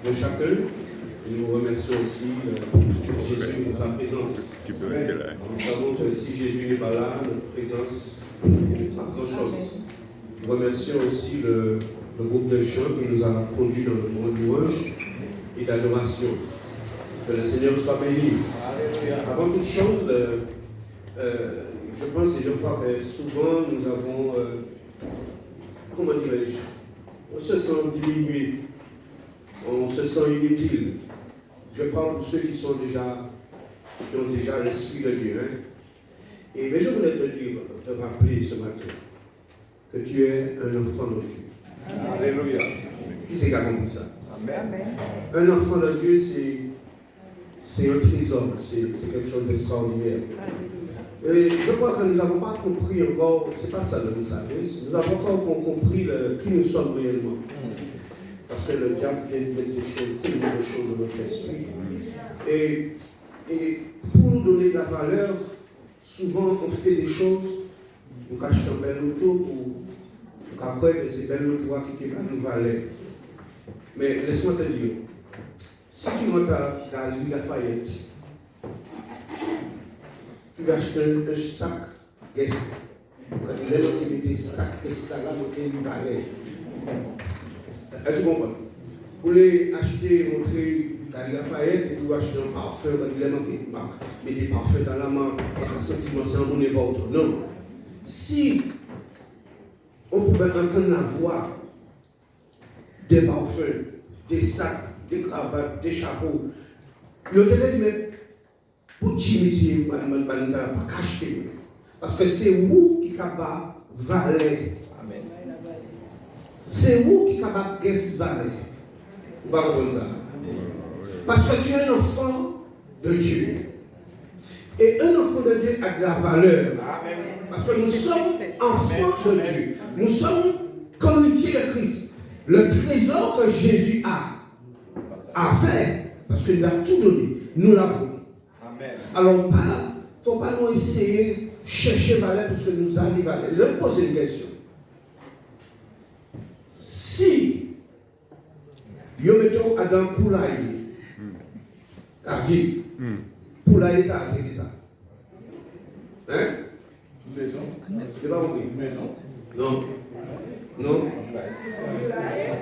de chacun. Et nous remercions aussi Jésus pour sa présence. Nous savons que si Jésus n'est pas là, notre présence n'est pas grand-chose. Nous remercions aussi le groupe de chant qui nous a conduits dans le moment de louange et d'adoration. Que le Seigneur soit béni. Avant toute chose, je pense et je crois que souvent nous avons, comment dirais-je, on se sent diminué, on se sent inutile. Je parle pour ceux qui ont déjà l'Esprit de Dieu. Hein. Mais je voulais te rappeler ce matin que tu es un enfant de Dieu. Alléluia. Qui c'est qui a compris ça? Amen. Un enfant de Dieu, c'est un trésor, c'est quelque chose d'extraordinaire. Et je crois que nous n'avons pas compris encore, c'est pas ça le message, nous avons encore compris qui nous sommes réellement. Parce que le diable vient de mettre des choses, tellement de choses dans notre esprit. Et pour nous donner de la valeur, souvent on fait des choses, on cache un bel auto pour qu'après que c'est bel auto qui va nous valer. Mais laisse-moi te dire, si tu rentres dans l'île Lafayette, tu vas acheter un sac guest. Quand tu as l'autre qui met des sacs guest là, donc il valait. Est-ce que vous comprenez? Vous voulez acheter, montrer dans l'île Lafayette, et puis vous achetez un parfum, quand il est manqué, mettez des parfums dans la main, un sentiment sans mon et votre. Non. Si on pouvait entendre la voix des parfums, des sacs, des cravates, des chapeaux, il y a peut-être même pour Jimmy, pas cacher. Parce que c'est vous qui capable valer. Amen. C'est vous qui capable guest valer. Vous ne pouvez pas comprendre ça. Parce que tu es un enfant de Dieu. Et un enfant de Dieu a de la valeur. Amen. Parce que nous sommes enfants de Dieu. Nous sommes co-héritiers de Christ. Le trésor que Jésus a fait, parce qu'il a tout donné, nous l'avons. Alors, il ne faut pas nous essayer de chercher valeur parce que nous allons valeur. Je vais vous poser une question. Si, nous mettons Adam Poulailler, à vivre, Poulailler, c'est ça. Hein? Maison. Tu n'as pas compris? Maison. Non. Non.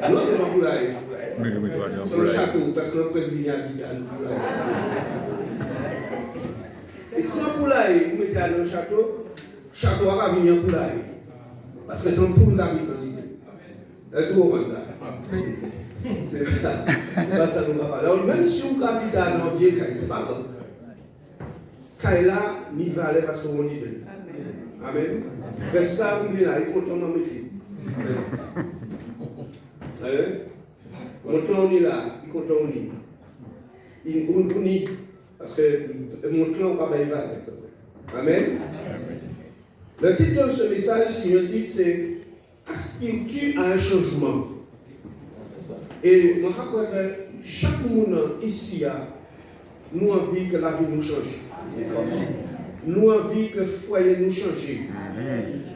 Non, c'est pas Poulailler. C'est un château, parce que le président habite à Poulailler. Et si un poulailler, vous mettez dans le château va venir en poulailler. Parce que c'est un poule qui habite en l'idée. Est-ce que vous comprenez ça? C'est pas ça nous va parler. Alors, même si vous habitez dans un vieux caille, c'est pas grave. Caille là, n'y va aller parce qu'on dit de. Amen. Fait ça, vous là, il compte en métier. Mon clan est là, il compte en lit. Il nie. Parce que mon clan n'a pas évalué. Amen. Le titre de ce message, si le titre, c'est Aspires-tu à un changement? Et moi, je crois que chaque monde ici, nous avons envie que la vie nous change. Nous avons envie que le foyer nous change.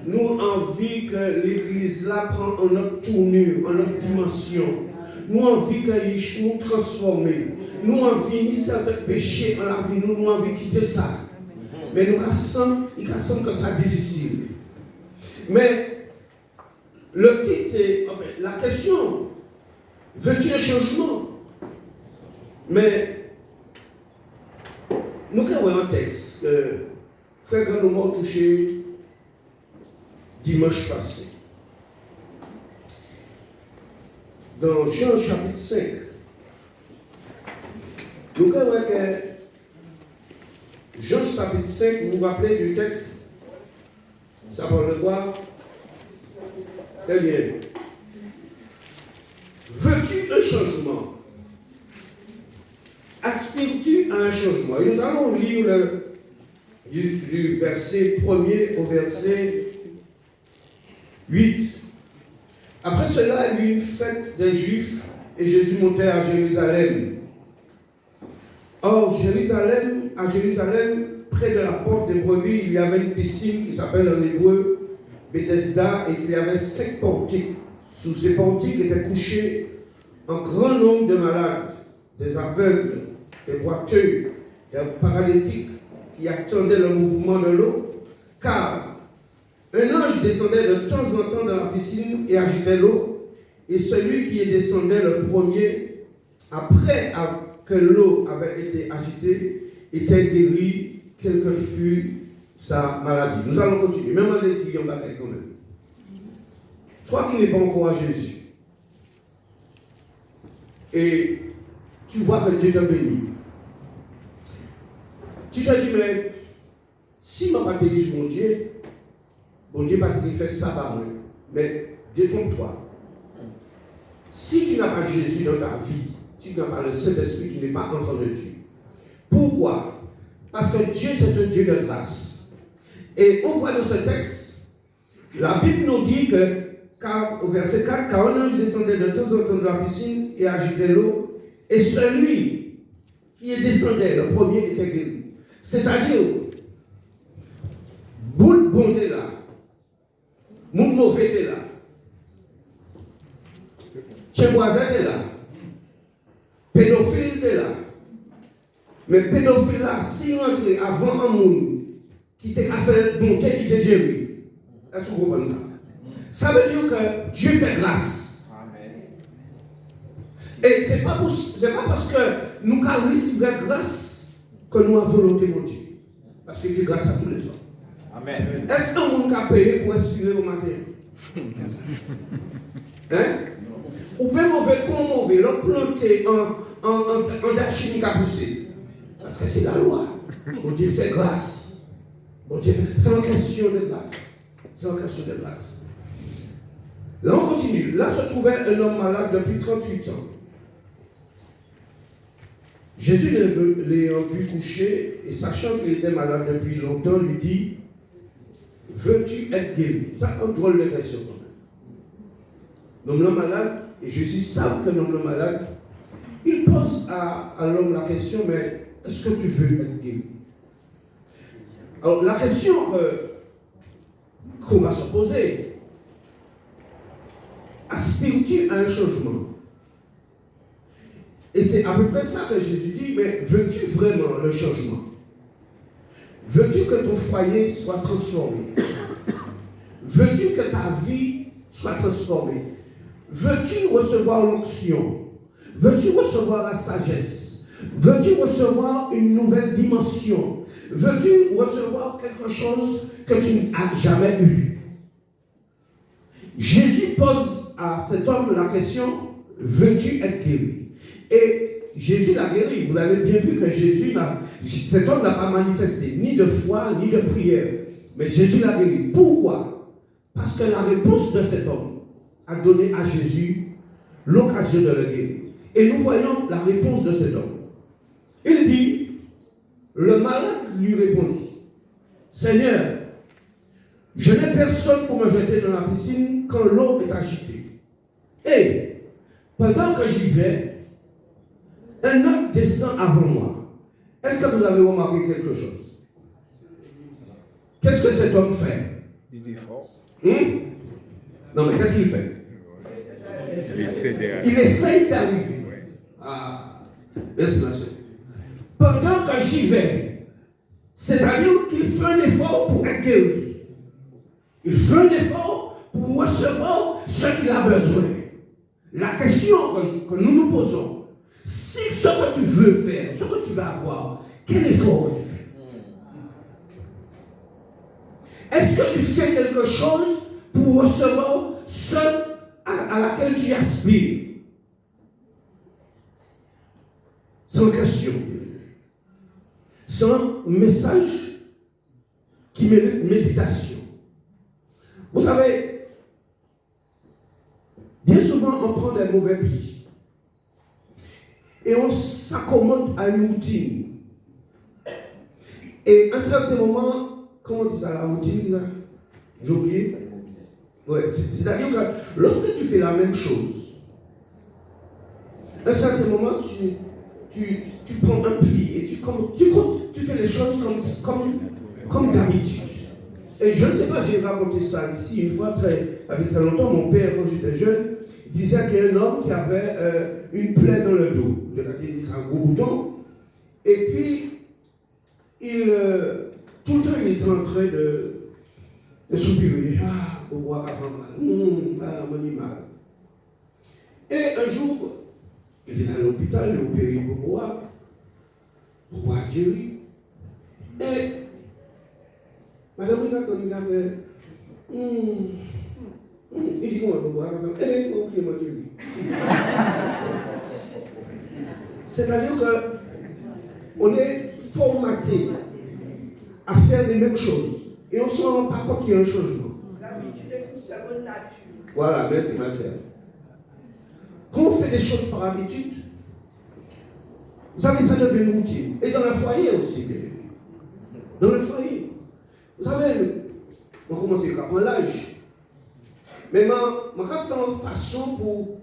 Nous avons envie que l'église là prenne une autre tournure, une autre dimension. Nous avons envie que nous transformer. Nous avons envie de certains péchés dans la vie, nous avons envie de quitter ça. Mais nous sentons que c'est difficile. Mais le titre, c'est, en fait, la question, veux-tu un changement? Mais nous avons un texte que Frère Grandemont a touché dimanche passé. Dans Jean chapitre 5, nous avons que Jean chapitre 5, vous vous rappelez du texte? Ça parle de quoi? Très bien. Veux-tu un changement? Aspires-tu à un changement? Et nous allons lire du verset 1er au verset 8. Après cela, il y eut une fête des Juifs et Jésus montait à Jérusalem. Or, à Jérusalem, près de la porte des brebis, il y avait une piscine qui s'appelle en hébreu Bethesda, et il y avait 5 portiques. Sous ces portiques était couché un grand nombre de malades, des aveugles, des boiteux, des paralytiques qui attendaient le mouvement de l'eau, car un ange descendait de temps en temps dans la piscine et agitait l'eau, et celui qui y descendait le premier, après que l'eau avait été agitée, était guéri, quelle que fût sa maladie. Nous allons continuer, même en étudiant quand même. Toi qui n'es pas encore à Jésus, et tu vois que Dieu t'a béni, tu te dis, mais si je ne pas dirige mon Dieu va te faire ça par moi. Mais détrompe-toi. Si tu n'as pas Jésus dans ta vie, tu n'as pas le Saint-Esprit, tu n'es pas enfant de Dieu. Pourquoi? Parce que Dieu, c'est un Dieu de grâce. Et on voit dans ce texte, la Bible nous dit que, au verset 4, car un ange descendait de temps en temps de la piscine et agitait l'eau, et celui qui descendait, le premier, était guéri. C'est-à-dire, boule bonté là, mon mauvais est là, chez voisin est là, pédophile est là. Mais pédophile là, si on entre avant un monde qui t'a fait bonté, qui t'a guéri, est-ce que vous comprenez ça? Ça veut dire que Dieu fait grâce. Amen. Et ce n'est pas parce que nous recevons la grâce que nous avons volonté de Dieu. Parce qu'il fait grâce à tous les hommes. Amen. Est-ce que nous avons payé pour respirer au matin? Hein? Ou bien mauvais, l'on planter en date chimique à pousser. Parce que c'est la loi. Mon Dieu fait grâce. Mon Dieu fait... C'est une question de grâce. C'est une question de grâce. Là, on continue. Là se trouvait un homme malade depuis 38 ans. Jésus l'ayant vu coucher et sachant qu'il était malade depuis longtemps, lui dit, veux-tu être guéri? Ça, un drôle de question quand même. L'homme malade, et Jésus savent que l'homme malade, il pose à l'homme la question, mais est-ce que tu veux être guéri? Alors, la question qu'on va se poser, aspires-tu à un changement? Et c'est à peu près ça que Jésus dit, mais veux-tu vraiment le changement? Veux-tu que ton foyer soit transformé? Veux-tu que ta vie soit transformée? Veux-tu recevoir l'onction? Veux-tu recevoir la sagesse? Veux-tu recevoir une nouvelle dimension? Veux-tu recevoir quelque chose que tu n'as jamais eu? Jésus pose à cet homme la question, veux-tu être guéri? Et Jésus l'a guéri. Vous l'avez bien vu que cet homme n'a pas manifesté ni de foi, ni de prière. Mais Jésus l'a guéri. Pourquoi? Parce que la réponse de cet homme a donné à Jésus l'occasion de le guérir. Et nous voyons la réponse de cet homme. Il dit, le malade lui répondit, Seigneur, je n'ai personne pour me jeter dans la piscine quand l'eau est agitée. Et pendant que j'y vais, un homme descend avant moi. Est-ce que vous avez remarqué quelque chose? Qu'est-ce que cet homme fait? Il est fort. Non, mais qu'est-ce qu'il fait? Il essaye d'arriver. Ah, laisse marcher. Pendant que j'y vais, c'est-à-dire qu'il fait un effort pour être guéri. Il fait un effort pour recevoir ce qu'il a besoin. La question que nous nous posons, si ce que tu veux faire, ce que tu vas avoir, quel effort tu fais? Est-ce que tu fais quelque chose pour recevoir ce à laquelle tu aspires? C'est une question. C'est un message qui mérite méditation. Vous savez, bien souvent on prend des mauvais plis et on s'accommode à une routine. Et à un certain moment, comment on dit ça, la routine, j'ai oublié. Ouais, c'est-à-dire que lorsque tu fais la même chose, à un certain moment, tu prends un pli et tu fais les choses comme d'habitude. Et je ne sais pas, j'ai raconté ça ici une fois, avec très longtemps, mon père, quand j'étais jeune, disait qu'il y a un homme qui avait une plaie dans le dos. C'est un gros bouton. Et puis, tout le temps, il était en train de soupirer. Ah, au bois avant mal. Ah, mon mal. Et un jour, il est allé à l'hôpital, il a opéré pour boire guéri. Et Madame Rigaton, il avait. Il dit comment pour boire? Eh, ok, moi guéri. C'est-à-dire qu'on est formaté à faire les mêmes choses. Et on ne se rend pas compte qu'il y a un changement. L'habitude est une seconde nature. Voilà, merci ma chère. Quand on fait des choses par habitude, vous savez, ça devient une routine. Et dans le foyer aussi, bien aimé. Dans le foyer. Vous savez, on commence à prendre l'âge. Mais je vais faire une façon pour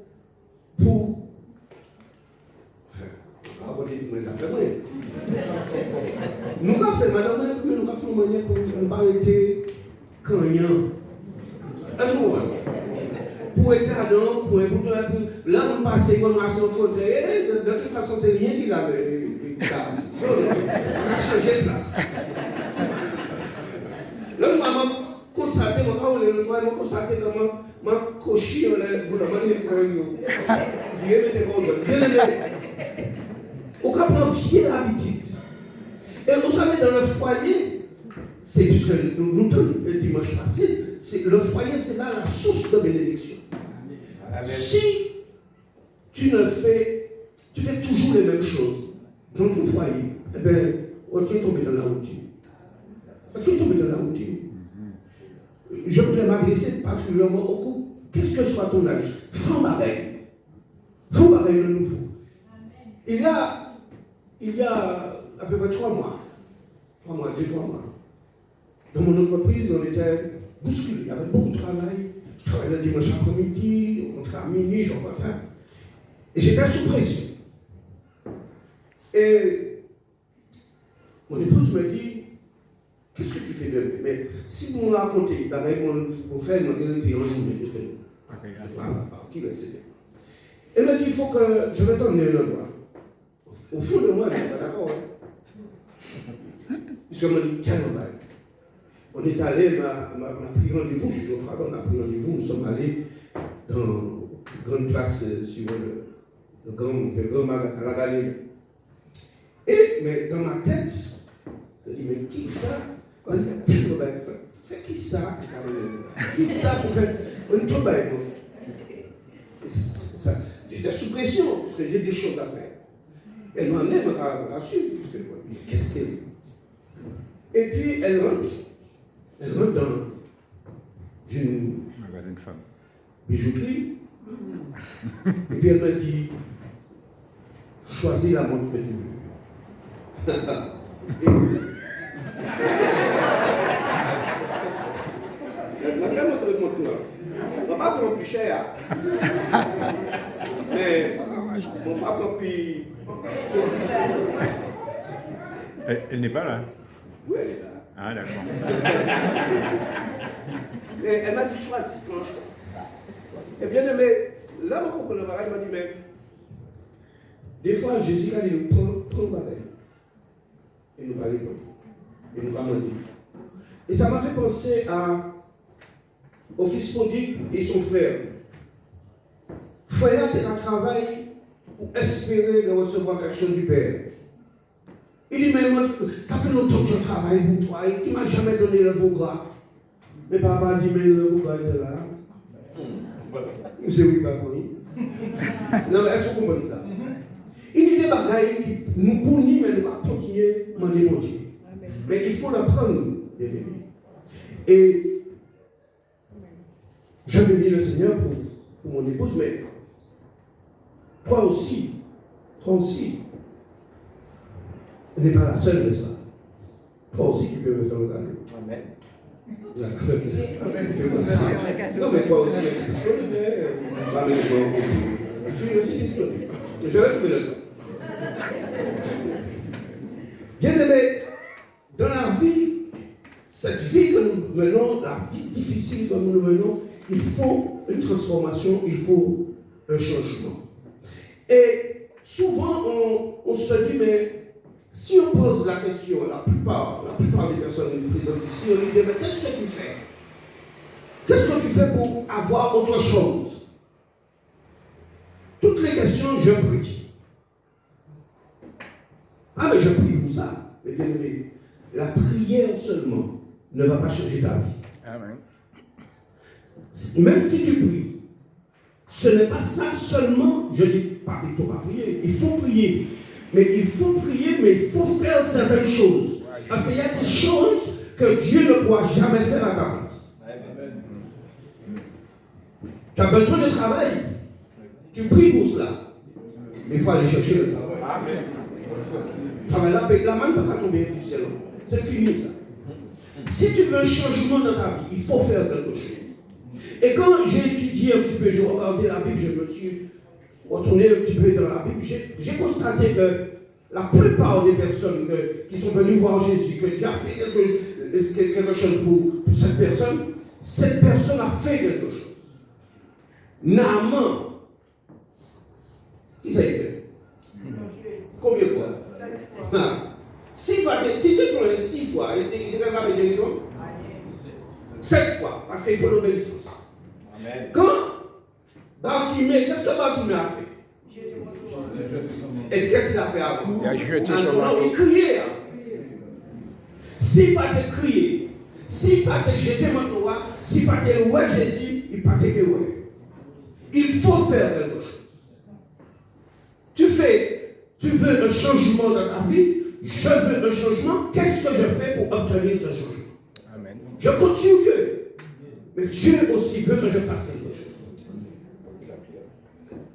nous avons fait, madame, mais nous avons fait une manière pour ne pas être gagnant. Est-ce que vous voyez? Pour être Adam, pour là, on passe comme on a son fauteuil, de toute façon, c'est rien qui l'avait place. On a changé de place. Là, je vais constater, je vais constater comment ma cochille, vous demandez les amis. Viens mettre bien aimé. On comprend bien l'habitude. Et vous savez, dans le foyer, c'est puisque nous le dimanche passé, le foyer, c'est là la source de bénédiction. Amen. Si tu fais toujours les mêmes choses dans ton foyer, eh bien, on est tombé dans la routine. On est tombé dans la routine. Je voudrais m'adresser particulièrement au couple. Qu'est-ce que soit ton âge? Fais pareil. Fais pareil de nouveau. Il y a à peu près 3 mois. 3 mois. Dans mon entreprise, on était bousculés. Il y avait beaucoup de travail. Je travaillais le dimanche après-midi, on rentrait à minuit, je rentrais. Et j'étais sous pression. Et mon épouse me dit, qu'est-ce que tu fais demain? Mais si vous me racontez, avec mon frère, il m'a dit, en journée, je vais partir, etc. Elle m'a dit, il faut que je vais t'emmener un endroit. Au fond de moi, je ne suis pas d'accord. Je me dis, tiens, on est allé, on a pris rendez-vous, j'étais au travail, on a pris rendez-vous, nous sommes allés dans une grande place sur le grand magasin, la galerie. Mais dans ma tête, je dis, mais qui ça? On dit, tiens, c'est qui ça? Qui ça pour faire un travail? J'étais sous pression, parce que j'ai des choses à faire. Elle m'a amené à suivre, qu'est-ce qu'elle fait? Et puis elle rentre dans une bijouterie. Et puis elle m'a dit, choisis la montre que tu veux. Elle m'a bien montré mon tour. On va pas prendre plus cher. Mais on va prendre plus. Elle n'est pas là. Oui, elle est là. Ah, d'accord. Et elle m'a dit, choisis, franchement. Et bien aimé, là, mon compagnon m'a dit, mais des fois, Jésus a dit, prends le bagage. Et nous va répondre. Et nous va demander. Et ça m'a fait penser au fils prodigue et son frère. Frère, tu as un travail pour espérer de recevoir quelque chose du Père. Il dit, mais ça fait longtemps que je travaille pour toi et tu ne m'as jamais donné le veau gras. Mais papa dit, mais le veau gras est là. C'est oui, papa. Non, mais est-ce que vous comprenez ça? Il dit des bagailles qui nous punissent, mais nous allons continuer à demander mon Dieu. Mais il faut l'apprendre, les bébés. Et je bénis le Seigneur pour mon épouse, mais toi aussi, elle n'est pas la seule, n'est-ce pas? Toi aussi, tu peux me faire regarder. Amen. Non, mais toi aussi, c'est disponible. Je suis aussi disponible. Je vais trouver le temps. Bien aimé, dans la vie, cette vie que nous menons, la vie difficile que nous menons, il faut une transformation, il faut un changement. Et souvent, on se dit, mais si on pose la question, la plupart des personnes présentes ici, on lui dit, mais qu'est-ce que tu fais? Qu'est-ce que tu fais pour avoir autre chose? Toutes les questions, je prie. Ah, mais je prie pour ça. Mais bien aimé, la prière seulement ne va pas changer ta vie. Amen. Même si tu pries, ce n'est pas ça seulement, je dis pas qu'il ne faut pas prier, il faut prier. Mais il faut faire certaines choses. Parce qu'il y a des choses que Dieu ne pourra jamais faire à ta place. Tu as besoin de travail. Tu pries pour cela. Mais il faut aller chercher le travail. Travail là, la main ne va pas tomber du ciel. C'est fini ça. Si tu veux un changement dans ta vie, il faut faire quelque chose. Et quand j'ai étudié un petit peu, j'ai regardé la Bible, je me suis retourné un petit peu dans la Bible, j'ai constaté que la plupart des personnes qui sont venues voir Jésus, que Dieu a fait quelque chose pour cette personne a fait quelque chose. Naaman, qui ça a fait? Combien de fois? 5 fois. Si tu prends 6 fois, il était capable de guérison? 7 fois, parce qu'il faut l'obéissance. Quand Bartimée, qu'est-ce que Bartimée a fait? Et qu'est-ce qu'il a fait avant? Il a jeté son manteau. Il criait. Si pas te crier, si pas te jeter manteau, si pas te louer Jésus, il pas te louer. Il faut faire quelque chose. Tu veux un changement dans ta vie, je veux un changement, qu'est-ce que je fais pour obtenir ce changement? Amen. Je continue Dieu. Mais Dieu aussi veut que je fasse quelque chose.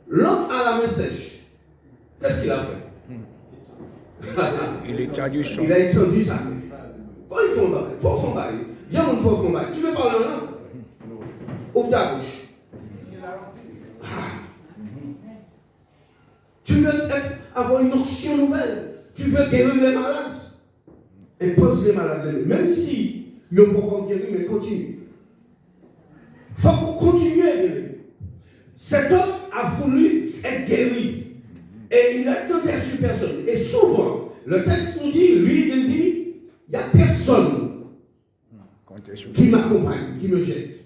L'homme à la main sèche, qu'est-ce qu'il a fait? Il a étendu sa main. Faut faire un bail. Dis à mon faut faire un bail. Tu veux parler en langue? Ouvre ta bouche. Tu veux avoir une option nouvelle. Tu veux guérir les malades. Et pose les malades. Même si ils ne pourront guérir, mais continue. Il faut qu'on continue à guérir. Cet homme a voulu être guéri. Et il n'attendait sur personne. Et souvent, le texte nous dit, il dit, il n'y a personne qui m'accompagne, qui me jette.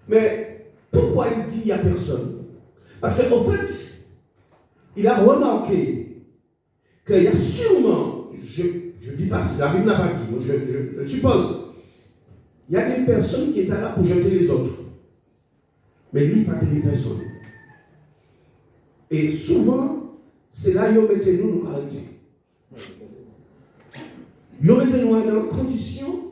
Mais pourquoi il dit il n'y a personne? Parce qu'en fait, il a remarqué qu'il y a sûrement, je ne dis pas si la Bible n'a pas dit, je suppose, il y a des personnes qui étaient là pour jeter les autres. Mais lui, il n'a pas tenu personne. Et souvent, c'est là qu'il mettait nous arrêter. Il mettait nous dans une condition,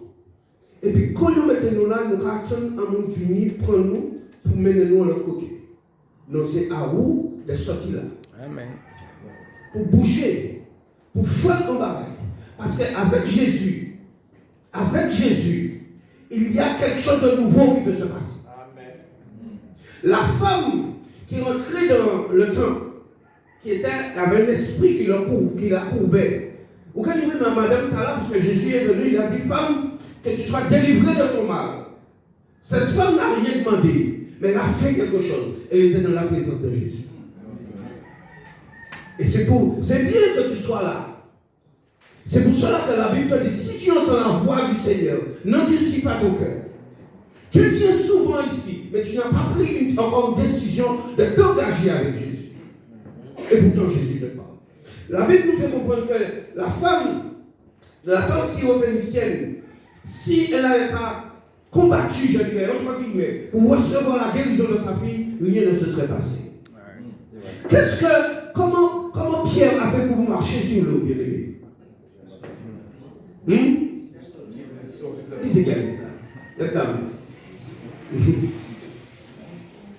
et puis quand il mettait nous là, nous attendons à mon fini, prendre nous pour mener nous à l'autre côté. Donc c'est à vous de sortir là. Amen. Pour bouger, pour faire un bagage. Parce qu'avec Jésus, il y a quelque chose de nouveau qui peut se passer. Amen. La femme qui rentrait dans le temple, qui avait un esprit qui la courbait. Ou quand il dit à Madame Tala, parce que Jésus est venu, il a dit, femme, que tu sois délivrée de ton mal. Cette femme n'a rien demandé, mais elle a fait quelque chose. Elle était dans la présence de Jésus. Et c'est bien que tu sois là. C'est pour cela que la Bible te dit, si tu entends la voix du Seigneur, n'endurcis pas ton cœur. Tu viens souvent ici, mais tu n'as pas pris encore une décision de t'engager avec Jésus. Et pourtant Jésus te parle. La Bible nous fait comprendre que la femme syrophénicienne, si elle n'avait pas combattu, je dirais, entre guillemets, pour recevoir la guérison de sa fille, rien ne se serait passé. Comment Pierre a fait pour marcher sur l'eau, bien aimé? Qui c'est qui a dit ça? La dame.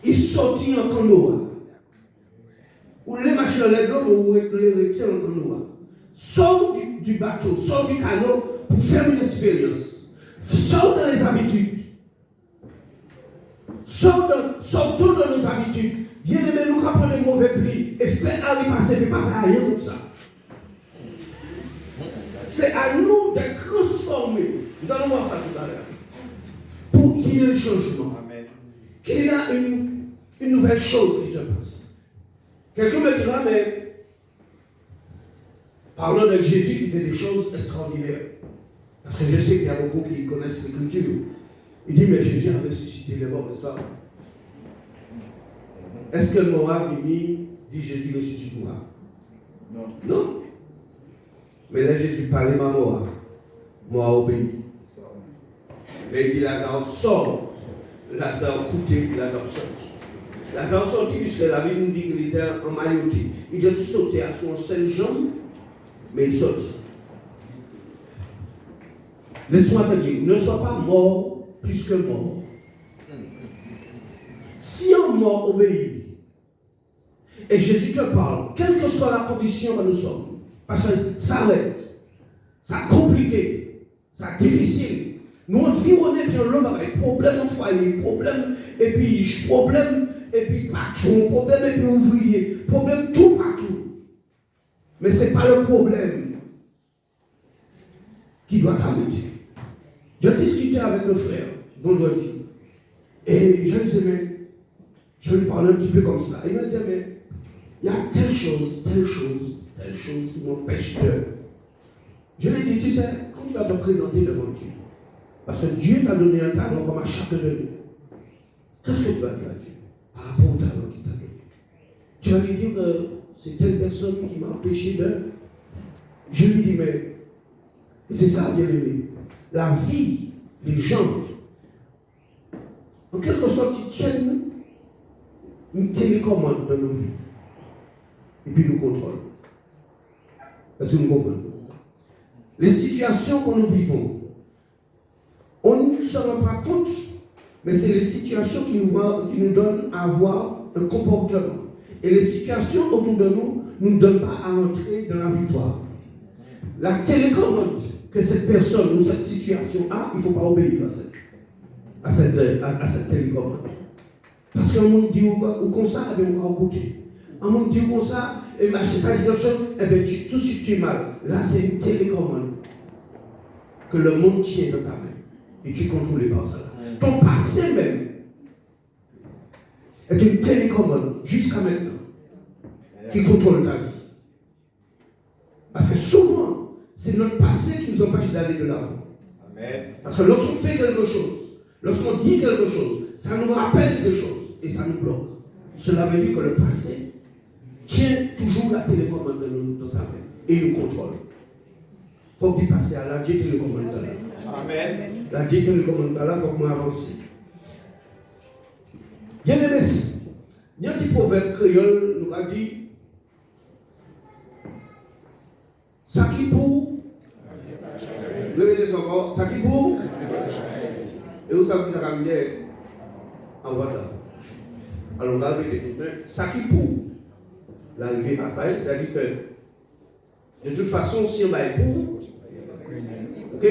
Il sortit en canoë. Ou les machines de l'eau, ou les retient en canoë. Sors du bateau, sors du canot pour faire une expérience. Sors dans les habitudes. Sortons dans nos habitudes. Bien aimé, nous prenons les mauvais plis et fait aller passer, mais pas faire rien comme ça. C'est à nous d'être transformés. Nous allons voir ça tout à l'heure. Pour qu'il y ait un changement. Amen. Qu'il y ait une nouvelle chose qui se passe. Quelqu'un me dira, mais parlons de Jésus qui fait des choses extraordinaires. Parce que je sais qu'il y a beaucoup qui connaissent l'Écriture. Il dit, mais Jésus a ressuscité les morts, n'est-ce pas? Est-ce que Noah dit Jésus ressuscite Noah? Non. Non. Mais là, Jésus parlait à Noah. Noah obéit. Mais il dit, Lazare sort. Lazare coûté, Lazare sorti. Lazare sorti puisque la Bible nous dit qu'il était emmailloté. Il a sauté à son seule jambe, mais il sortit. Laisse-moi te dire, ne sois pas mort plus que mort. Si un mort obéit, et Jésus te parle, quelle que soit la condition que nous sommes, parce que ça arrête, ça compliqué, ça difficile. Nous environnons bien l'homme avec problème au foyer, problème, et puis patron, problème et puis ouvrier, problème tout partout. Mais ce n'est pas le problème qui doit t'arrêter. Je discutais avec un frère vendredi, et je lui disais, je lui parlais un petit peu comme ça. Il m'a dit, mais il y a telle chose qui m'empêche de. Je lui ai dit, tu sais, quand tu vas te présenter devant Dieu, parce que Dieu t'a donné un talent comme à chacun de nous, qu'est-ce que tu vas dire à Dieu par rapport au talent qu'il t'a donné? Tu vas lui dire que c'est telle personne qui m'a empêché de. Je lui dis, mais c'est ça, bien aimé. La vie, les gens, en quelque sorte, ils tiennent une télécommande dans nos vies. Et puis nous contrôlent. Est-ce que nous comprenons? Les situations que nous vivons, on ne se rend pas compte, mais c'est les situations qui nous donnent à avoir un comportement. Et les situations autour de nous ne nous donnent pas à entrer dans la victoire. La télécommande que cette personne ou cette situation a, il ne faut pas obéir à cette télécommande. Parce qu'un monde dit ou comme ça, eh bien, on va écouter. Un monde dit comme ça, et bien, je ne sais pas quelque chose, eh bien, tout de suite tu es mal. Là, c'est une télécommande que le monde tient dans ta main. Et tu es contrôlé par ça. Ton passé même est une télécommande jusqu'à maintenant qui contrôle ta vie. Parce que souvent, c'est notre passé qui nous empêche d'aller de l'avant. Parce que lorsqu'on fait quelque chose, lorsqu'on dit quelque chose, ça nous rappelle des choses et ça nous bloque. Cela veut dire que le passé tient toujours la télécommande dans sa main et il nous contrôle. Il faut que tu passes à la Dieu télécommande de là. Amen. La Dieu télécommande de là pour moi avancer. Bien aimé, il y a un petit proverbe créole nous a dit ça qui pour, répétez ça encore, ça qui pour, et vous savez que ça va me dire en WhatsApp. Alors on va répéter tout le temps, ça qui pour l'arrivée à ça, c'est-à-dire que de toute façon, si on va être pour, ok,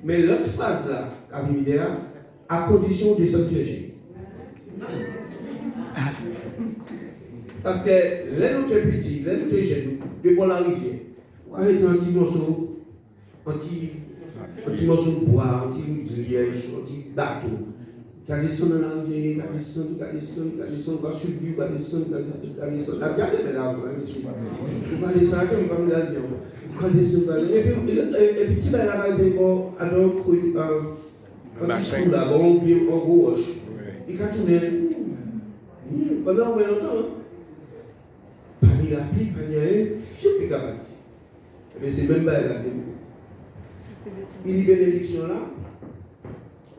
mais l'autre phrase là, à condition de s'engager. Parce que les nous sommes petits, les nous sommes jeunes, depuis la rivière, on va arrêter un petit morceau de bois, un petit liège, un petit bateau. Qui a descendu dans la rivière, qui a descendu, on va subir, on va descendre. Regardez, mais là, on va descendre, on va me la dire. On va descendre, et puis, tu vas là, à un petit trou là, en gros roche. Il va tourner pendant longtemps. Parmi la pluie, parmi la fiou, il va partir. Mais c'est même pas la il y a une bénédiction là.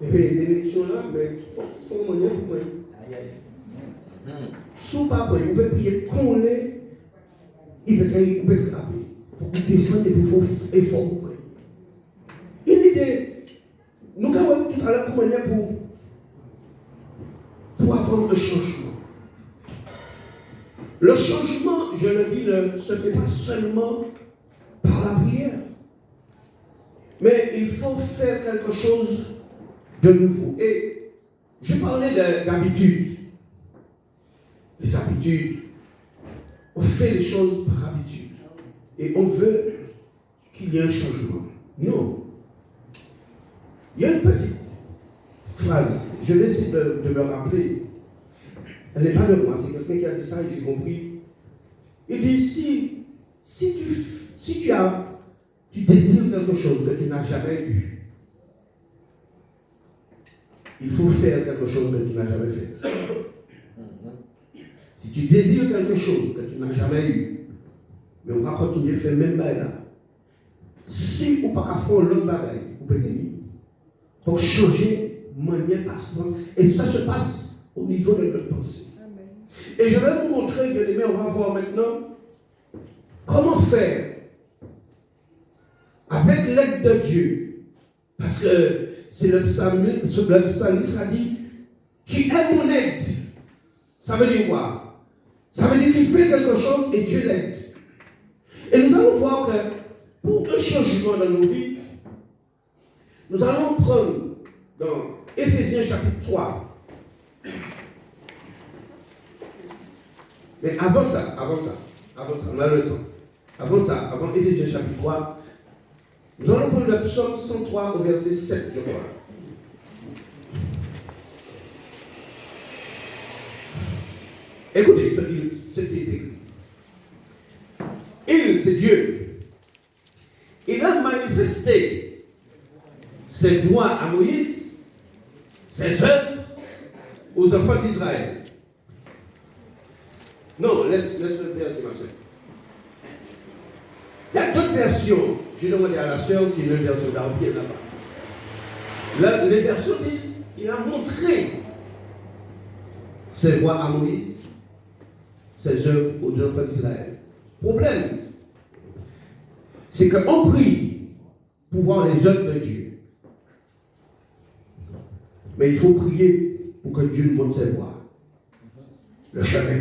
Et bien, une bénédiction là, mais il faut monnaie pour moi. Sous pas pour vous pouvez prier qu'on l'est, il peut être attrapé. Il faut que vous descendez et il faut effort pour moi. Une idée, nous avons tout à l'heure pour avoir un changement. Le changement, je le dis, ne se fait pas seulement par la prière. Mais il faut faire quelque chose de nouveau. Et je parlais d'habitude. Les habitudes. On fait les choses par habitude. Et on veut qu'il y ait un changement. Non. Il y a une petite phrase. Je vais essayer de me rappeler. Elle n'est pas de moi, c'est quelqu'un qui a dit ça et j'ai compris. Il dit, si tu désires quelque chose que tu n'as jamais eu, il faut faire quelque chose que tu n'as jamais fait. Si tu désires quelque chose que tu n'as jamais eu, mais on va continuer à faire même bail là. Si on ne peut pas faire l'autre bagaille, on peut tenir. Il faut changer manière de et ça se passe au niveau de notre pensée. Et je vais vous montrer, bien aimé, on va voir maintenant comment faire avec l'aide de Dieu. Parce que c'est le psalmiste a dit, tu es mon aide. Ça veut dire quoi? Ça veut dire qu'il fait quelque chose et Dieu l'aide. Et nous allons voir que pour un changement dans nos vies, nous allons prendre dans Éphésiens chapitre 3. Mais avant ça, on a le temps. Avant Éphésiens chapitre 3, nous allons prendre le psaume 103 au verset 7, je crois. Écoutez, c'est écrit. Il, c'est Dieu. Il a manifesté ses voies à Moïse, ses œuvres aux enfants d'Israël. Non, laisse-le faire, c'est ma soeur. Il y a d'autres versions. J'ai demandé à la soeur si une version d'Arabie est là-bas. Les versions disent il a montré ses voies à Moïse, ses œuvres aux enfants d'Israël. Problème, c'est qu'on prie pour voir les œuvres de Dieu. Mais il faut prier pour que Dieu nous montre ses voies, le chemin.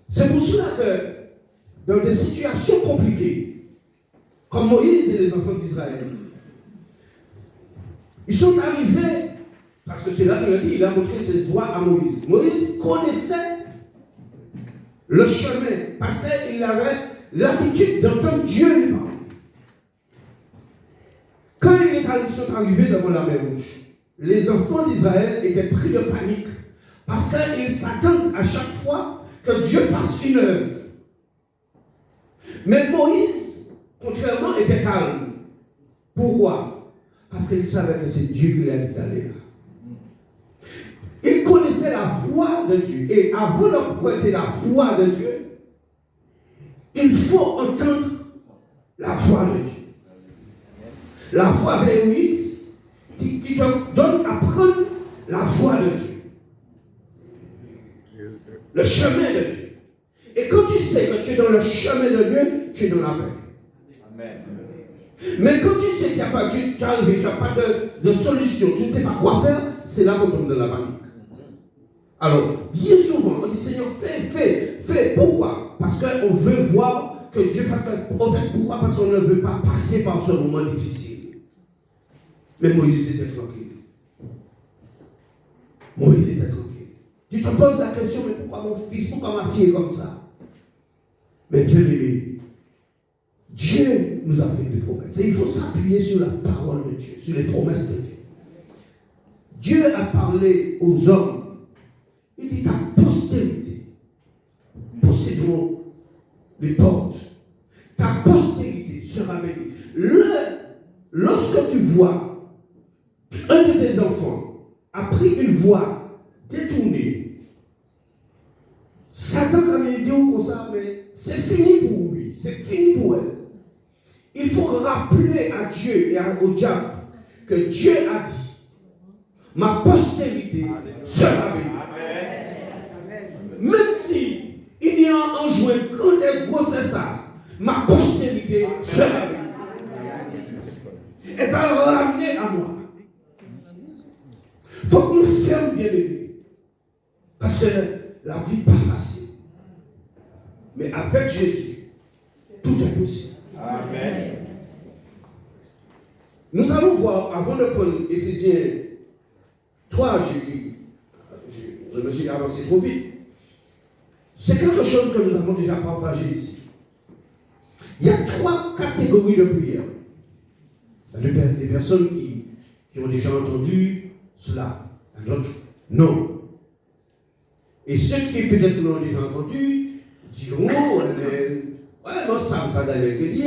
C'est pour cela que dans des situations compliquées, comme Moïse et les enfants d'Israël, ils sont arrivés, parce que c'est là qu'il a dit, il a montré ses voies à Moïse. Moïse connaissait le chemin, parce qu'il avait l'habitude d'entendre Dieu lui parler. Quand ils sont arrivés devant la mer Rouge, les enfants d'Israël étaient pris de panique, parce qu'ils s'attendent à chaque fois que Dieu fasse une œuvre. Mais Moïse, contrairement, était calme. Pourquoi? Parce qu'il savait que c'est Dieu qui lui a dit d'aller là. Il connaissait la voix de Dieu. Et avant de prêter la voix de Dieu, il faut entendre la voix de Dieu. La voix VOX qui te donne à prendre la voix de Dieu. Le chemin de Dieu. Et quand tu sais que tu es dans le chemin de Dieu, tu es dans la paix. Amen. Mais quand tu sais qu'il n'y a pas, tu n'as pas de solution, tu ne sais pas quoi faire, c'est là qu'on tombe dans la panique. Alors, bien souvent, on dit Seigneur, fais. Pourquoi? Parce qu'on veut voir que Dieu fasse quelque chose. En fait, pourquoi? Parce qu'on ne veut pas passer par ce moment difficile. Mais Moïse était tranquille. Moïse était tranquille. Tu te poses la question, mais pourquoi mon fils, pourquoi ma fille est comme ça? Mais bien aimé, Dieu nous a fait des promesses. Et il faut s'appuyer sur la parole de Dieu, sur les promesses de Dieu. Dieu a parlé aux hommes. Il dit ta postérité posséderont les portes. Ta postérité sera bénie. Lorsque tu vois un de tes enfants a pris une voie détournée, Satan quand il dit comme ça, mais c'est fini pour lui, c'est fini pour elle. Il faut rappeler à Dieu et au diable que Dieu a dit, ma postérité sera bénie. Même si il y a un joint grand et gros, c'est ça, ma postérité sera bénie. Elle va le ramener à moi. Il faut que nous fassions bien aimés. Parce que la vie n'est pas facile. Mais avec Jésus, tout est possible. Amen. Nous allons voir, avant de prendre Éphésiens 3, je me suis avancé trop vite. C'est quelque chose que nous avons déjà partagé ici. Il y a 3 catégories de prières. Il y a des personnes qui ont déjà entendu cela. D'autres, non. Et ceux qui peut-être l'ont déjà entendu diront, ouais, moi ça d'ailleurs que dit,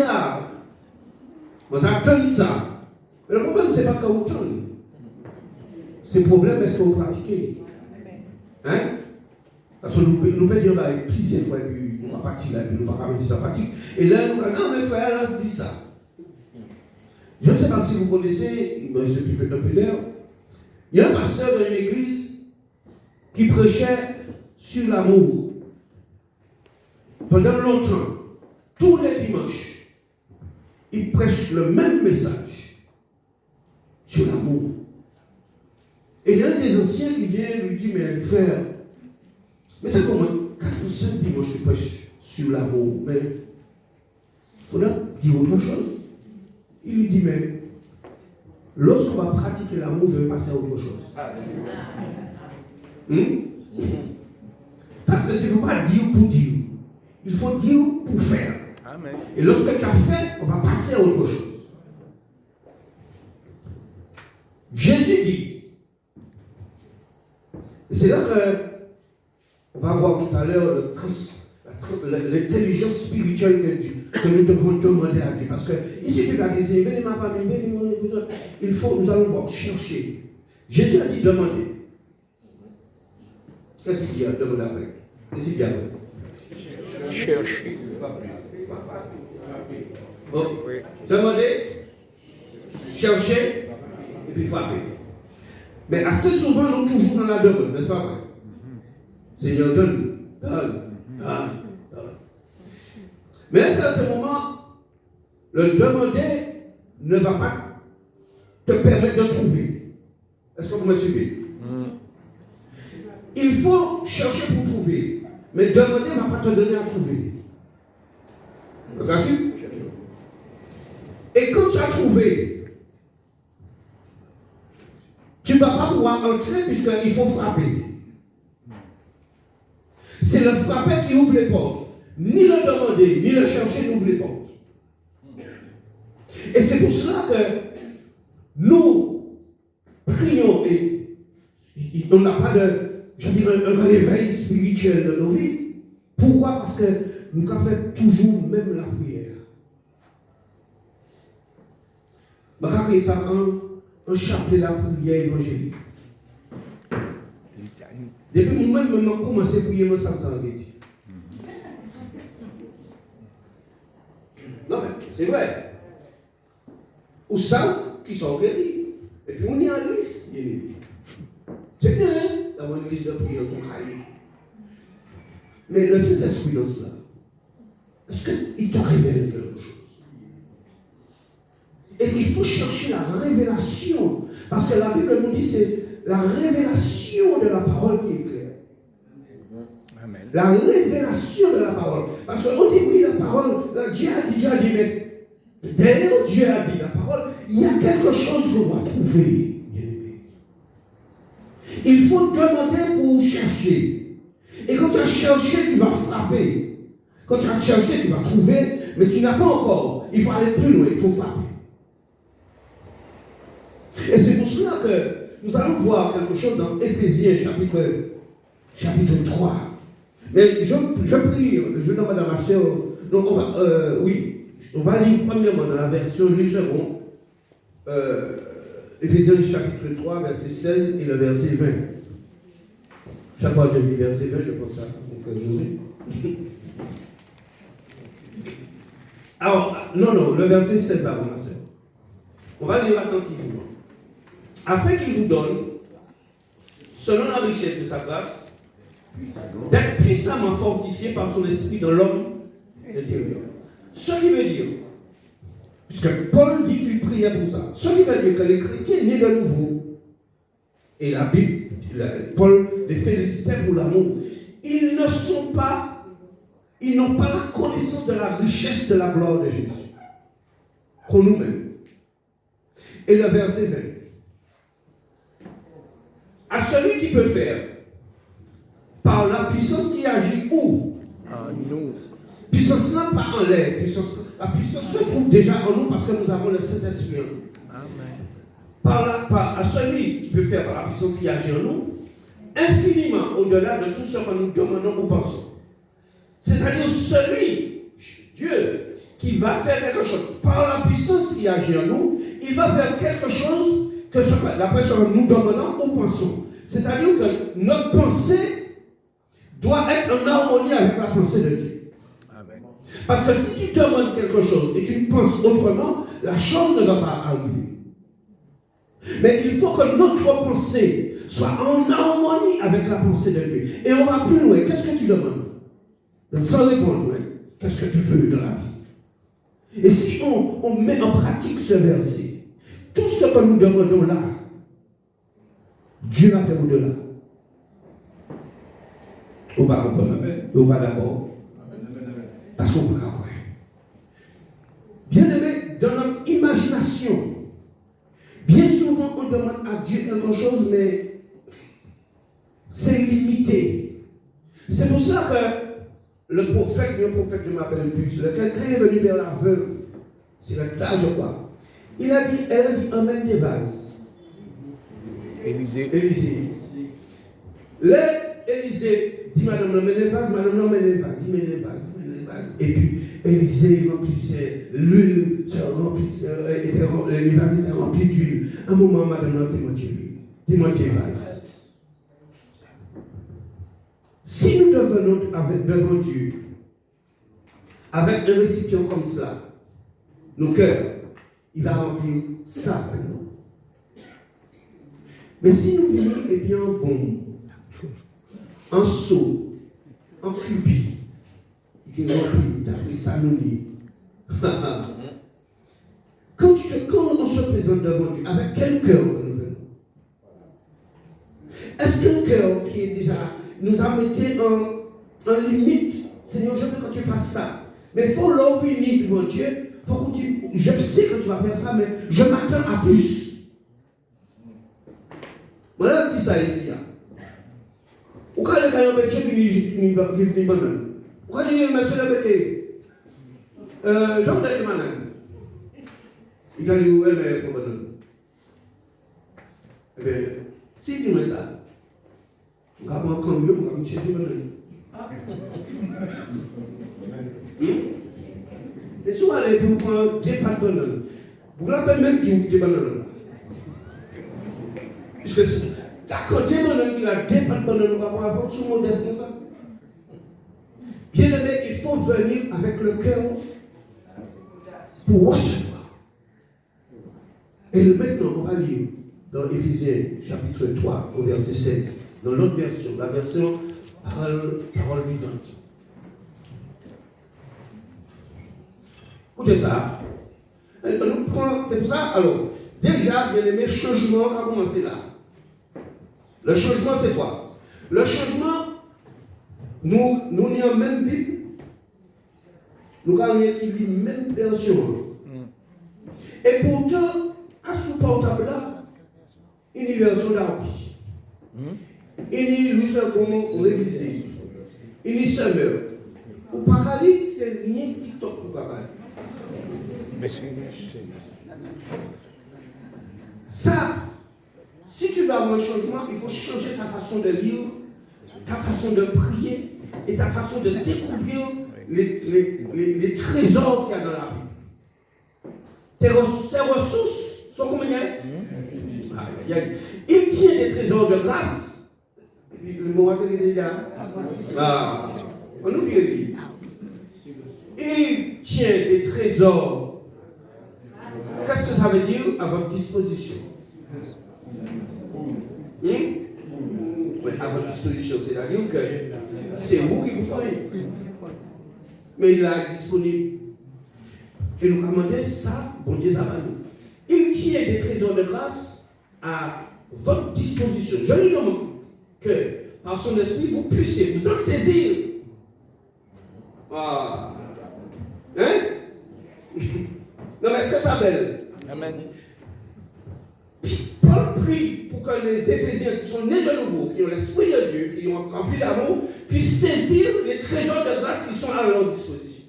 moi j'attends ça. Mais le problème, c'est pas quand vous attendez. C'est le problème, est-ce que vous pratiquez? Hein? Parce que nous pouvons dire plusieurs fois, puis on va partir là, puis nous ne pouvons pas mettre ça en pratique. Et là, nous allons, non, mais frère, là, je dis ça. Je ne sais pas si vous connaissez, ceux qui peuvent un peu d'air, il y a un pasteur dans une église qui prêchait sur l'amour. Pendant longtemps, tous les dimanches, il prêche le même message sur l'amour. Et il y a un des anciens qui vient lui dire, mais frère, mais c'est comment 4 ou 5 dimanches tu prêches sur l'amour, mais il faudra dire autre chose. Il lui dit, mais lorsqu'on va pratiquer l'amour, je vais passer à autre chose. Parce que c'est ne pas dire pour dire. Il faut dire pour faire. Amen. Et lorsque tu as fait, on va passer à autre chose. Jésus dit, et c'est là qu'on va voir tout à l'heure l'intelligence spirituelle que nous devons demander à Dieu. Parce que ici, tu vas dire, bénis ma famille, bénis mon épouse. Nous allons voir, chercher. Jésus a dit, demandez. Qu'est-ce qu'il y a? Demandez après. Qu'est-ce qu'il y a après? Chercher. Bon. Demandez, chercher, et puis frapper. Mais assez souvent, nous sommes toujours dans la demande, n'est-ce pas vrai? Seigneur, donne. Mais à un certain moment, le demander ne va pas te permettre de trouver. Est-ce que vous me suivez? Il faut chercher pour trouver. Mais demander ne va pas te donner à trouver. Vous avez su? Et quand tu as trouvé, tu ne vas pas pouvoir entrer puisqu'il faut frapper. C'est le frapper qui ouvre les portes. Ni le demander, ni le chercher n'ouvre les portes. Et c'est pour cela que nous prions et on n'a pas un réveil spirituel de nos vies. Pourquoi? Parce que nous avons fait toujours même la prière. Je vais ça un chapelet la prière évangélique. Depuis moi-même, je commencé à prier, je ça dit. Non, mais c'est vrai. Vous savez qui sont guéris. Et puis on est en liste, bien aimé. C'est bien, hein, d'avoir une liste de prière, ton cahier. Mais le Saint-Esprit dans cela, est-ce qu'il te révèle quelque chose? Et il faut chercher la révélation. Parce que la Bible nous dit que c'est la révélation de la parole qui est claire. Amen. La révélation de la parole. Parce qu'on dit oui, la parole, Dieu a dit, mais d'ailleurs Dieu a dit la parole, il y a quelque chose qu'on doit trouver. Il faut demander pour chercher. Et quand tu as cherché, tu vas frapper. Quand tu as cherché, tu vas trouver, mais tu n'as pas encore. Il faut aller plus loin, il faut frapper. Et c'est pour cela que nous allons voir quelque chose dans Éphésiens chapitre 3. Mais je prie, je demande à ma soeur, donc on va lire premièrement dans la version Luceron, Éphésiens chapitre 3, verset 16 et le verset 20. Chaque fois que je dis verset 20, je pense à mon frère José. Alors, non, le verset 16 avant ma soeur. On va lire attentivement. Afin qu'il vous donne, selon la richesse de sa grâce, d'être puissamment fortifié par son esprit dans l'homme intérieur. Ce qui veut dire, puisque Paul dit qu'il priait pour ça, ce qui veut dire que les chrétiens nés de nouveau, et la Bible, Paul les félicitait pour l'amour, ils n'ont pas la connaissance de la richesse de la gloire de Jésus, pour nous-mêmes. Et le verset 20. À celui qui peut faire, par la puissance qui agit où? En nous. Puissance n'est pas en l'air. La puissance se trouve déjà en nous parce que nous avons le Saint-Esprit en nous. Amen. À celui qui peut faire par la puissance qui agit en nous, infiniment au-delà de tout ce que nous demandons ou pensons. C'est-à-dire celui, Dieu, qui va faire quelque chose par la puissance qui agit en nous, il va faire quelque chose d'après ce que nous demandons ou pensons. C'est-à-dire que notre pensée doit être en harmonie avec la pensée de Dieu. Amen. Parce que si tu demandes quelque chose et tu penses autrement, la chose ne va pas arriver. Mais il faut que notre pensée soit en harmonie avec la pensée de Dieu. Et on va plus loin. Qu'est-ce que tu demandes? Sans répondre, qu'est-ce que tu veux dans la vie? Et si on met en pratique ce verset, tout ce que nous demandons là, Dieu va faire au-delà. On va comprendre. On va d'accord. Parce qu'on peut croire. Bien aimé, dans notre imagination, bien souvent on demande à Dieu quelque chose, mais c'est limité. C'est pour ça que le prophète, je m'appelle plus, lequel quand il est venu vers la veuve, c'est là, je crois, elle a dit, emmène des vases. Élisée. Élisée dit, madame, emmène les vases, madame, emmène les vases, il met les vases. Et puis, Élisée remplissait l'huile, les vases étaient remplis d'huile. Un moment, madame, t'es moitié vase. Si nous devenons devant Dieu, avec un récipient comme ça, nos cœurs, il va remplir ça pour nous. Mais si nous venons, eh bien, en seau, en cubi, qui est rempli, t'as pris ça, nous dit. Quand on se présente devant Dieu, avec quel cœur nous venons? Est-ce qu'un cœur qui est déjà, nous a mis en limite, Seigneur, je veux que tu fasses ça. Mais il faut l'offrir devant Dieu. Faut qu'on dise, je sais que tu vas faire ça, mais je m'attends à plus. Voilà, dis ça ici. Ou quand les gens qui nous banane. Ou quand les gens je vous donne des bananes. Il a dit, où est le banane? Eh bien, si tu mets ça, on va prendre un camion, on va chercher des bananes. Et souvent, les gens prennent des pâtes de bananes. Vous l'avez même des bananes. Puisque à côté de bananes, il a des pâtes de bananes, on va avoir sous modeste comme ça. Bien aimé, il faut venir avec le cœur pour recevoir. Et maintenant, on va lire dans Éphésiens chapitre 3, au verset 16, dans l'autre version, la version parole vivante. Écoutez ça. C'est pour ça, alors, déjà, bien aimé, changement a commencé là. Le changement, c'est quoi? Le changement, nous n'y avons même Bible. Nous avons écrit même version. Et pourtant, à ce portable-là, il y a une version d'Arabie. Il y a lui seul comment réviser. Il y a seul. Pour Parali, c'est rien TikTok pour Parali. Ça, si tu veux avoir un changement, il faut changer ta façon de lire, ta façon de prier et ta façon de découvrir les trésors qu'il y a dans la Bible. Ces ressources sont combien? Il tient des trésors de grâce. Et puis le mot, c'est ce qu'il y a. On nous vient. Il tient des trésors. Qu'est-ce que ça veut dire? À votre disposition. À votre disposition, c'est-à-dire que c'est vous qui vous ferez. Mais il est disponible. Et nous commandons ça, bon Dieu, ça va nous. Il tient des trésors de grâce à votre disposition. Je lui demande que par son esprit, vous puissiez vous en saisir. Ah. Hein? Non, mais est-ce que ça belle? Amen. Paul prie pour que les Éphésiens qui sont nés de nouveau, qui ont l'Esprit de Dieu, qui ont rempli d'amour, puissent saisir les trésors de grâce qui sont à leur disposition.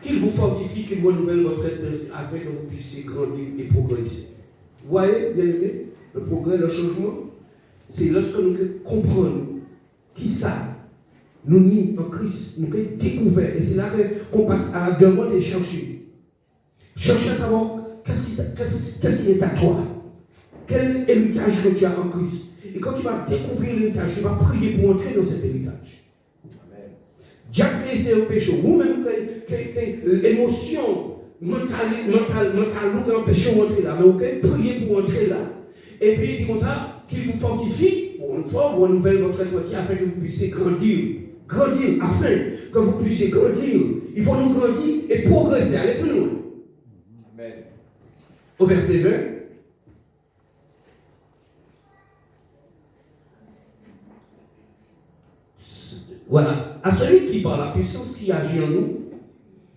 Qu'il vous fortifie, qu'il renouvelle votre être afin que vous puissiez grandir et progresser. Vous voyez, bien aimé, le progrès, le changement, c'est lorsque nous comprenons qui ça, nous ni en Christ, nous avons découvert. Et c'est là qu'on passe à la demande et chercher. Chercher à savoir qu'est-ce qui est à toi. Quel héritage que tu as en Christ. Et quand tu vas découvrir l'héritage, tu vas prier pour entrer dans cet héritage. Diable, c'est un péché. Ou même l'émotion mentale, qui empêche d'entrer là. Mais ok, priez pour entrer là. Et puis il dit comme ça, qu'il vous fortifie, vous renouvelle votre entretien afin que vous puissiez grandir. Grandir, afin que vous puissiez grandir. Il faut nous grandir et progresser, aller plus loin. Amen. Au verset 20. Voilà. À celui qui, par la puissance qui agit en nous,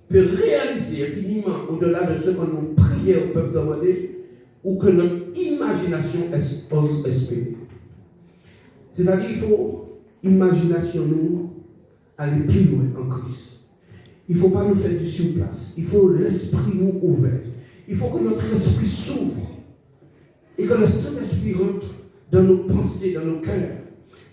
peut réaliser infiniment au-delà de ce que nos prières peuvent demander ou que notre imagination ose espérer. C'est-à-dire qu'il faut, imagination nous, aller plus loin en Christ. Il ne faut pas nous faire du surplace. Il faut l'esprit nous ouvert. Il faut que notre esprit s'ouvre et que le Saint-Esprit rentre dans nos pensées, dans nos cœurs,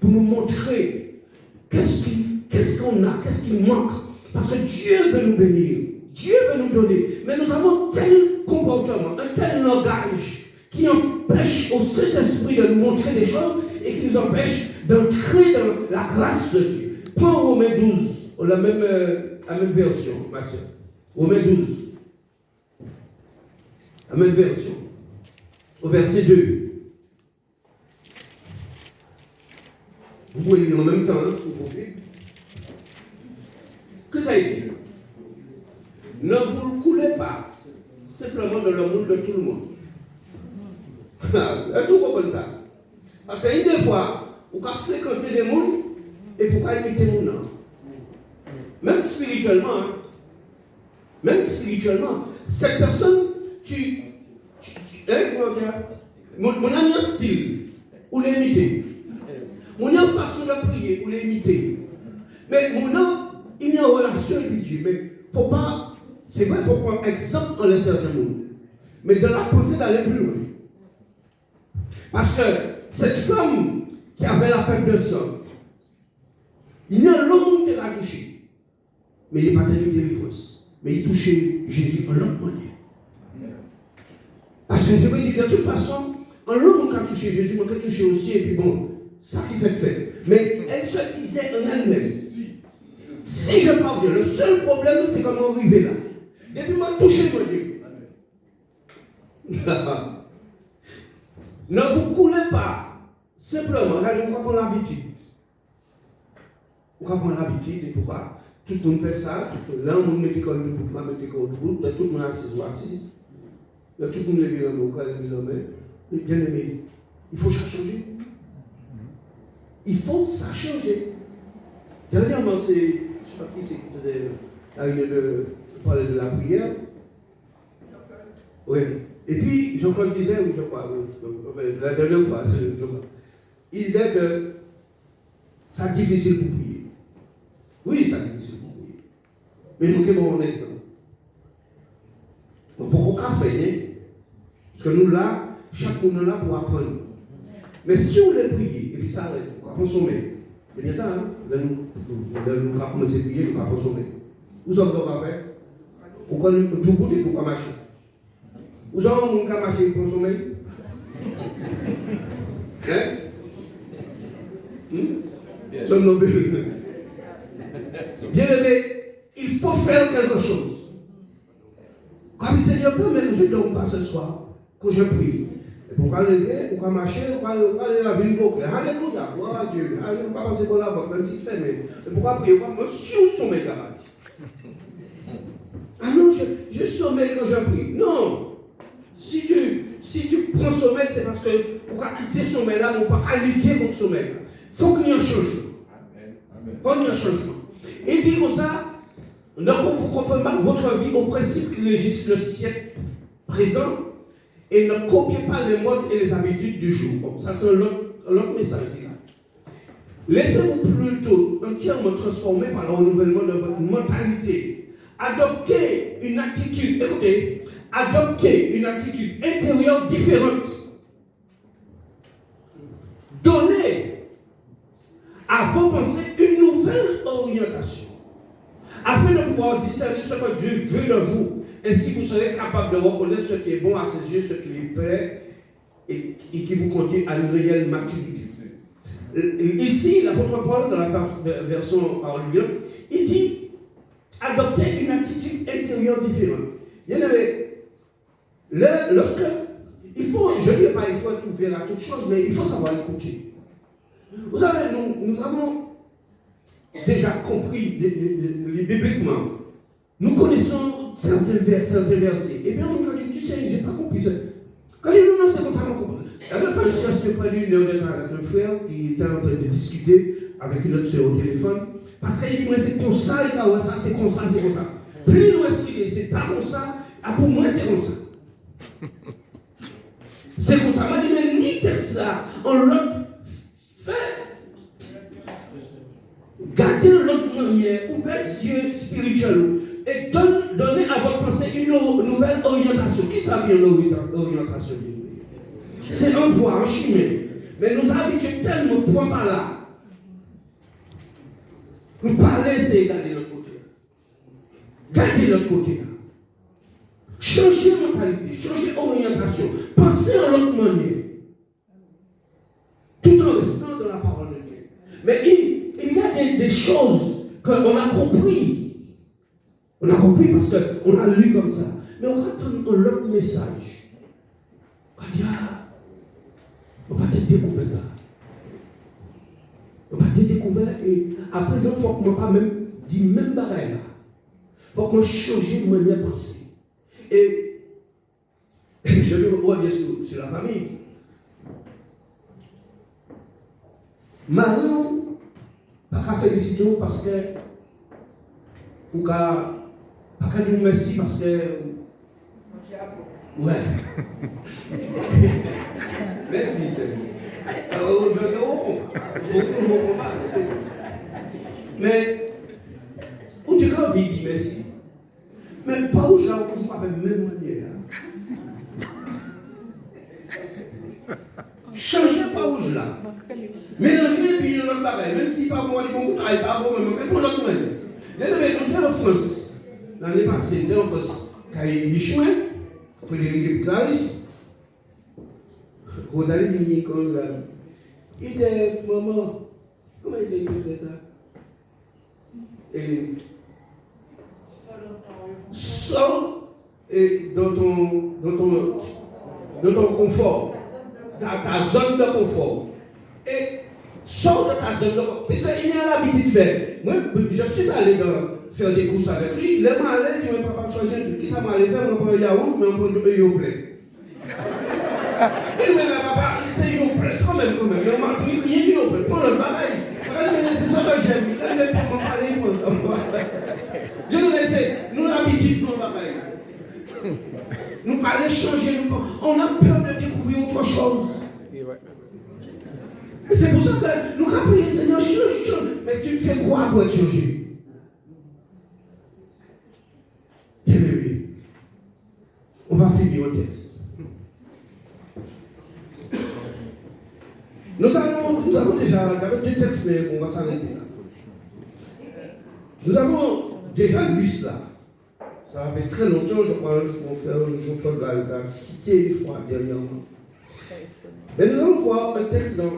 pour nous montrer qu'est-ce qu'on a, qu'est-ce qui manque. Parce que Dieu veut nous bénir, Dieu veut nous donner. Mais nous avons tel comportement, un tel langage qui empêche au Saint-Esprit de nous montrer des choses et qui nous empêche d'entrer dans la grâce de Dieu. Prends Romains 12, la même version, ma soeur. Romains 12. La même version. Au verset 2. Vous pouvez lire en même temps, hein, s'il vous plaît. Que ça dit? Ne vous coulez pas simplement dans le monde de tout le monde. Est-ce que vous comprenez ça? Parce qu'une des fois, vous pouvez fréquenter des mondes et vous pouvez imiter les gens. Même spirituellement. Hein? Même spirituellement. Cette personne, mon ami style, ou l'imiter. Mon ami façon de prier, ou l'imiter. Mais mon ami, il y a une relation avec Dieu. Mais faut pas, c'est vrai, il faut prendre exemple dans les certains mondes. Mais dans la pensée d'aller plus loin. Parce que cette femme qui avait la perte de sang, il y a l'homme qui l'a touché. Mais il n'est pas tenu de délivrance. Mais il touchait Jésus en l'autre manière. Parce que je veux dire, de toute façon, en l'homme qui a touché Jésus, on a touché aussi, et puis bon, ça qui fait. Mais elle se disait en elle-même, si je parviens, le seul problème, c'est comment arriver là. Depuis moi, toucher mon Dieu. Ne vous coulez pas. Simplement, regardez, vous prendre l'habitude. Vous prendre l'habitude, et pourquoi tout le monde fait ça, là, on met l'école de bout, on met l'école de bout, tout le monde assise ou assise. Là, tout le monde lève le corps, lève le main. Mais bien aimé, il faut ça changer. Il faut ça changer. Dernièrement, c'est, je ne sais pas qui c'est qui faisait la réunion de parler de la prière. Oui. Et puis, Jean-Claude disait, oui, je crois, la dernière fois, il disait que c'est difficile pour prier. Oui, c'est difficile pour prier. Mais nous avons un exemple. Pourquoi on fait, parce que nous là, chaque monde est là pour apprendre. Mais si on les prier, et puis ça arrête, on va consommer. C'est bien ça, hein? Nous allons commencer à prier, nous allons consommer. Vous avez quoi faire? Vous connaissez tout le monde pour marcher. Vous avez un monde qui a marché pour consommer? Hein? Bien aimé, il faut faire quelque chose. Comme le Seigneur permet que je ne dorme pas ce soir, que je prie. Et pour lever, pour marcher, pour aller la ville vocale. Alléluia, gloire à Dieu. Alléluia, pas passer pour la banque, même si tu fais, mais pourquoi prier, pourquoi sur son mégawatt. Ah non, je sommeille quand je prie. Non. Si tu prends sommeil, c'est parce que pour quitter ce sommeil-là, on ne peut pas lutter contre ce sommeil. Il faut qu'il y ait un changement. Il faut qu'il y ait un changement. Et dit comme ça, donc vous conformez votre vie au principe qui régisse le siècle présent et ne copiez pas les modes et les habitudes du jour. Bon, ça c'est l'autre message. Laissez-vous plutôt entièrement transformer par le renouvellement de votre mentalité. Adoptez une attitude, écoutez, adopter une attitude intérieure différente. Donnez à vos pensées une nouvelle orientation, afin de pouvoir discerner ce que Dieu veut de vous. Ainsi, vous serez capable de reconnaître ce qui est bon à ses yeux, ce qui lui plaît et qui vous conduit à une réelle maturité. Ici, l'apôtre Paul, dans la version Parole vivante, il dit adopter une attitude intérieure différente. Il y en avait, lorsque, il faut, je ne dis pas il faut être ouvert à toute chose, mais il faut savoir écouter. Vous savez, nous avons déjà compris bibliquement, nous connaissons certains versets. Et bien, on nous dit, tu sais, je n'ai pas compris ça. Quand il nous dit, c'est comme ça qu'on comprend. La dernière fois, je suis près d'une heure de temps avec un frère qui était en train de discuter avec une autre soeur au téléphone. Parce qu'il dit, c'est comme ça, et ça, c'est comme ça, c'est comme ça. Plus nous expliquer, c'est pas comme ça, pour moi, c'est comme ça. C'est comme ça. Moi, je dis, mais ni ça, on l'a fait. Gardez l'autre manière, ouvrez les yeux spirituels et donnez à votre pensée une nouvelle orientation. Qui ça vient l'orientation? C'est un voie, un chemin. Mais nous habitués tellement de point par là. Nous parlons, c'est garder l'autre côté. Gardez l'autre côté. Changez mentalité, changez orientation. Pensez en l'autre manière. Tout en restant dans la parole de Dieu. Mais il y a des choses qu'on a compris. On a compris parce qu'on a lu comme ça. Mais on attend un autre message. On dit, on va être découvert là. On va être découvert et à présent, il faut qu'on ne pas même dire même bagaille là. Il faut qu'on change de manière de penser. Et je vais revenir sur la famille. Marie, pas qu'à féliciter parce que ou qu'à pas qu'à dire merci parce que ouais. Merci, c'est je ne comprends pas. Mais où tu as envie de dire merci. Mais pas où j'ai toujours avec la même manière. Changez pas où je là. Mélangez et puis l'autre pareil. Même si pas moi, les bons travail pas bon, mais il faut l'autre manière. Nous sommes en France. L'année passée, nous sommes en France. Quand il y a chouin, Frédéric Clarisse, Rosalie Nicole, il dit, maman, comment il dit que c'est ça? Et sors dans ton confort, dans ta zone de confort. Et sors de ta zone de confort. Parce qu'il a l'habitude de faire. Moi, je suis allé faire des courses avec lui. Le malin, il m'a pas changé un truc. Qui ça m'a allé faire? On prend le yaourt, mais on prend le yaourt plein. Il m'a dit, papa, c'est yaourt plein, quand même. Mais on m'a dit, rien de yaourt plein. Prends le pareil. C'est ça que j'aime. Quand il m'a parlé, je nous laisse, nous l'habitude de faire pareil. Nous parler, changer, on a peur de découvrir autre chose. Et c'est pour ça que nous avons prié, Seigneur, change. Mais tu fais quoi pour être changé? Bien-aimé, on va finir au texte. Nous avons déjà, avec deux textes, mais on va s'arrêter là. Nous avons déjà lu cela. Ça fait très longtemps, je crois, mon frère Jean-Claude l'a cité une fois dernièrement. Mais nous allons voir un texte dans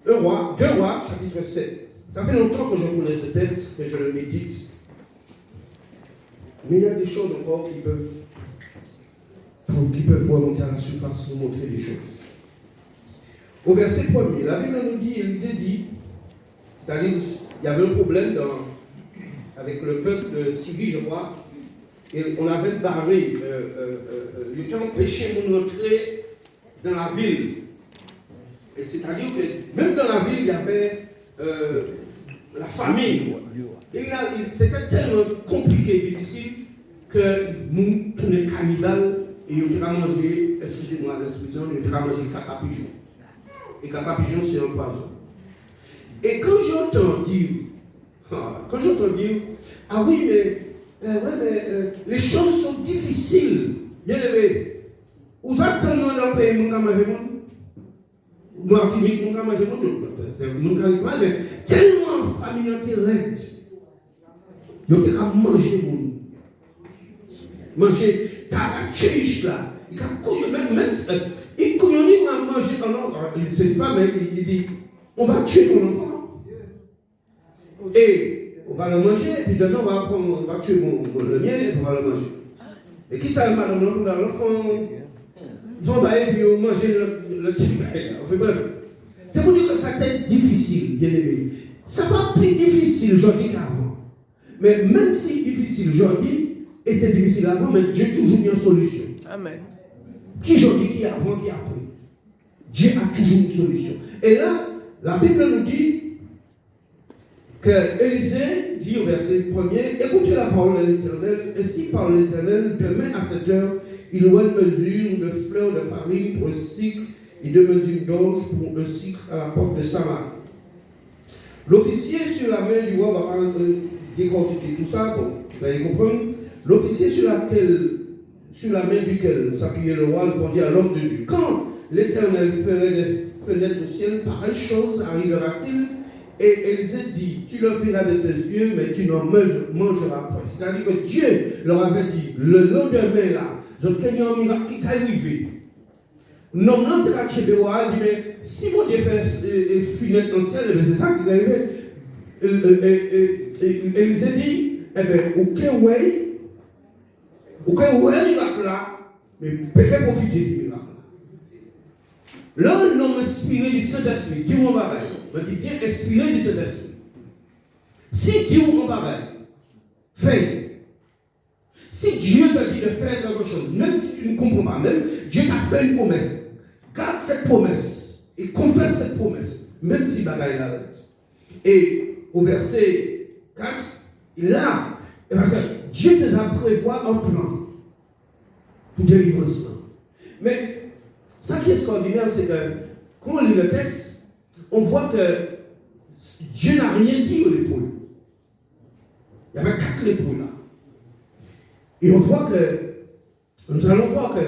2 Rois, chapitre 7. Ça fait longtemps que je connais ce texte, que je le médite. Mais il y a des choses encore qui peuvent remonter à la surface, nous montrer des choses. Au verset 1er, la Bible nous dit, Élisée dit, c'est-à-dire, il y avait un problème avec le peuple de Syrie, je crois, et on avait barré, le temps empêché de rentrer dans la ville. Et c'est-à-dire que même dans la ville, il y avait la famine. C'était tellement compliqué et difficile que nous, tous les cannibales, et ils ont mangé, excusez-moi l'expression, ils ont mangé caca-pigeon. Et caca-pigeon, c'est un poison. Et quand j'entends dire, ah oui, mais Les choses sont difficiles. Bien aimé. Vous attendez dans le pays, vous avez mangé mon activité, vous avez mangé mon mais tellement famille est raide. Vous avez mangé mon. Manger, ta chiche là. Il a même il couillonne à manger. Alors, c'est une femme qui dit on va tuer ton enfant. Et on va le manger, et puis demain on va tuer le mien et on va le manger. Et qui ça va l'enfant ils vont bailler puis manger le petit bail. Bref. C'est pour dire que ça a été difficile, bien aimé. Ça va plus difficile aujourd'hui qu'avant. Mais même si difficile aujourd'hui, était difficile avant, mais Dieu a toujours mis une solution. Amen. Qui aujourd'hui, qui avant, qui après. Dieu a toujours une solution. Et là, la Bible nous dit que Élisée dit au verset 1er, écoutez la parole de l'Éternel, ainsi parle l'Éternel, demain à cette heure, il aura une mesure de fleurs de farine pour un cycle et 2 mesures d'orge pour un cycle à la porte de Samarie. L'officier sur la main du roi va pas décortiquer tout ça, bon, vous allez comprendre. L'officier sur la main duquel s'appuyait le roi répondit à l'homme de Dieu. Quand l'Éternel ferait des fenêtres au ciel, pareille chose arrivera-t-il? Et Élisée dit, tu le verras de tes yeux, mais tu n'en mangeras pas. C'est-à-dire que Dieu leur avait dit, le lendemain là, je connais un miracle qui t'est arrivé. Non, non, tu as dit, mais si mon Dieu fait fenêtre au ciel, c'est ça qui est arrivé. Élisée dit, eh bien, ok, ouais. Ok, ouais, miracle là, mais peut-être profiter du miracle là. Là, l'homme inspiré du Saint-Esprit, dis-moi pareil, on dit bien inspiré du Saint-Esprit. Si Dieu vous pareil, fais. Si Dieu t'a dit de faire quelque chose, même si tu ne comprends pas, même Dieu t'a fait une promesse, garde cette promesse et confesse cette promesse, même si bagaille l'arrête. Et au verset 4, il a, parce que Dieu te a prévu un plan pour délivrer cela. Mais ça qui est extraordinaire, c'est que quand on lit le texte, on voit que Dieu n'a rien dit aux lépreux. Il y avait 4 lépreux là. Et on voit que, nous allons voir que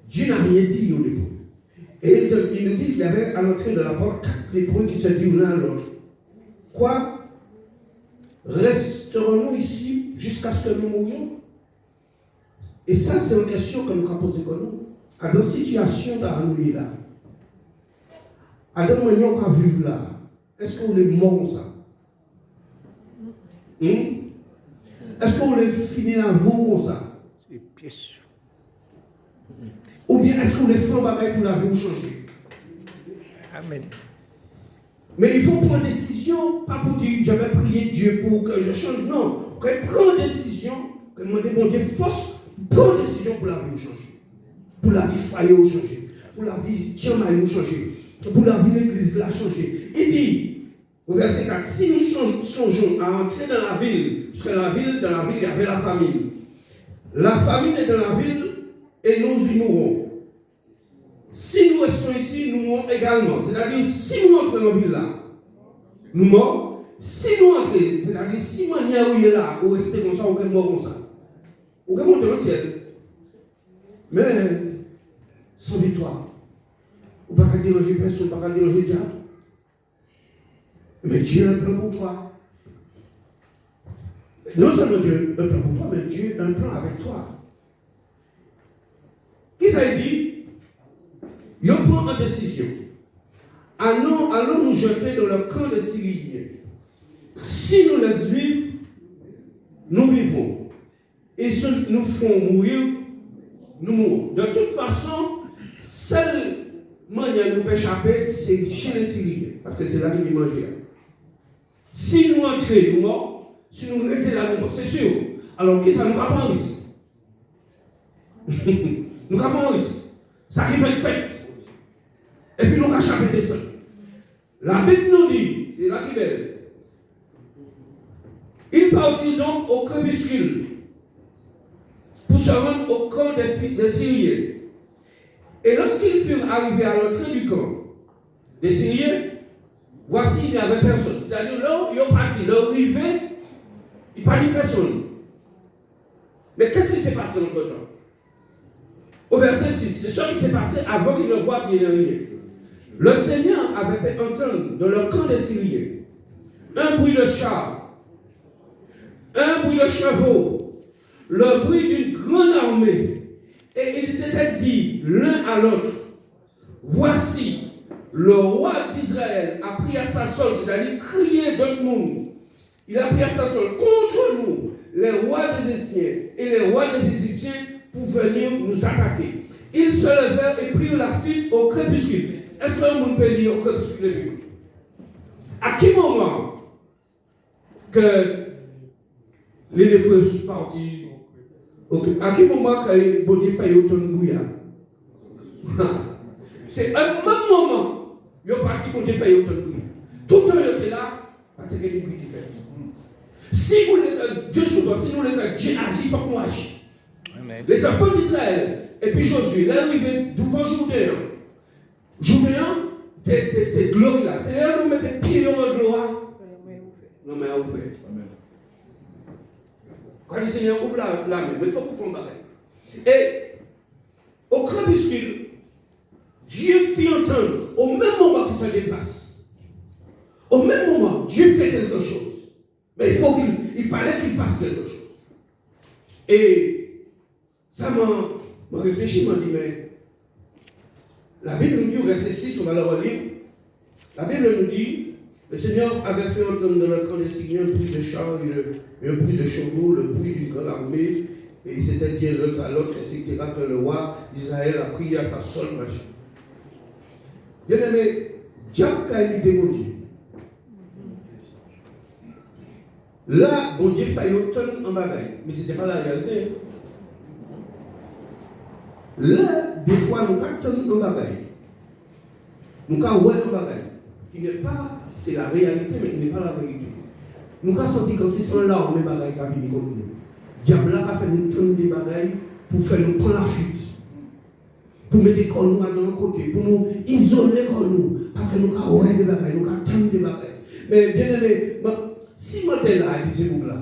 Dieu n'a rien dit aux lépreux. Et il nous dit qu'il y avait à l'entrée de la porte 4 lépreux qui se dirent l'un à l'autre. Quoi? Resterons-nous ici jusqu'à ce que nous mourions? Et ça, c'est une question que nous avons posée pour nous. À dans situation d'annouiller là, à dans manière pas vivre là, est-ce qu'on est mort ça? Est-ce qu'on est fini la vie comme ça? C'est bien sûr. Ou bien est-ce qu'on est fait bagaille pour la vie ou changer? Amen. Mais il faut prendre une décision, pas pour dire je vais prier Dieu pour que je change. Non, quand il prend une décision, que demander bon Dieu force, prends une décision pour la vie ou changer. Pour la vie foyer ou changer. Pour la vie Djamaï ou changer. Pour la vie l'église là changer. Il dit, au verset 4, si nous songeons à entrer dans la ville, parce que dans la ville, il y avait la famine. La famine est dans la ville et nous y mourrons. Si nous restons ici, nous mourrons également. C'est-à-dire, si nous entrons dans la ville là, nous mourons. Si nous entrons, c'est-à-dire, si nous sommes là, ou rester comme ça, ou sommes morts comme ça, ou sommes monter au ciel. Mais, sans victoire. Ou pas qu'à déranger personne, pas qu'à déranger Dieu. Mais Dieu a un plan pour toi. Non seulement Dieu a un plan pour toi, mais Dieu a un plan avec toi. Qui ça dit? Il prend une décision. Allons nous jeter dans le camp des Syriens. Si nous laissons vivre, nous vivons. Et si nous font mourir, nous mourrons. De toute façon, seule manière de nous échapper, c'est chez les Syriens. Parce que c'est là qu'ils mangent. Si nous entrons, nous morts. Si nous restons là, nous morts. C'est sûr. Alors, qui ça nous rapprend ici? Nous rapprend ici. Ça qui fait le fait. Et puis nous avons échappé des sangs. La Bible nous dit, c'est là qui est belle. Ils partirent donc au crépuscule pour se rendre au camp des Syriens. Et lorsqu'ils furent arrivés à l'entrée du camp des Syriens, voici, il n'y avait personne. C'est-à-dire, là, ils ont parti, là, arrivé, il n'y a pas de personne. passé entre temps. Au verset 6, c'est ce qui s'est passé avant qu'ils ne voient qu'il y ait rien. Le Seigneur avait fait entendre dans le camp des Syriens un bruit de chars, un bruit de chevaux, le bruit d'une grande armée. Et ils s'étaient dit l'un à l'autre, voici, le roi d'Israël a pris à sa solde, c'est-à-dire crié d'autres monde. Il a pris à sa solde contre nous, les rois des Égyptiens et les rois des Égyptiens, pour venir nous attaquer. Ils se levèrent et prirent la fuite au crépuscule. Est-ce que vous pouvez lire au crépuscule de Bible? À quel moment que les lépreux sont partis? À quel moment que bon Dieu fait autant de bouillard? C'est un même moment, ils sont partis pour Dieu faire autant de bouillard. Tout le temps, ils étaient là, parce qu'il y a des bruits qui fait. Si vous voulez Dieu souvent, si nous voulons que Dieu agit, il faut qu'on agisse. Les enfants d'Israël, et puis Josué, là où ils viennent devant Jourdain. Jourdain, c'est gloire là. C'est là où on met les pieds dans la gloire. Non, mais à ouvrir. Quand le Seigneur ouvre la main, mais il faut qu'on fasse un bagage. Et au crépuscule, Dieu fit entendre, au même moment qu'il se déplace, au même moment, Dieu fait quelque chose. Mais il fallait qu'il fasse quelque chose. Et ça m'a réfléchi, m'a dit, mais la Bible nous dit, au verset 6, on va le relire. La Bible nous dit, le Seigneur avait fait entendre dans le camp des Syriens un bruit de chars, un bruit de chevaux, le bruit d'une grande armée, et il s'était dit l'autre à l'autre, etc., que le roi d'Israël a crié à sa seule machine. Bien aimé, Diable a imité mon Dieu. Là, bon Dieu faillit autant en bagaille, mais ce n'était pas la réalité. Là, des fois, nous attendons en bagaille. Nous avons un bagaille qui n'est pas, c'est la réalité, mais qui n'est pas la vérité. Nous avons senti que c'est son là, on met bagaille qui a venu comme nous. Diable a fait nous tourner des bagailles pour faire nous prendre la fuite. Pour mettre les corps dans le côté, pour nous isoler comme nous. Parce que nous avons des bagailles, nous avons attendre des bagailles. Mais bien aimé, si moi t'es là, et puis c'est vous là,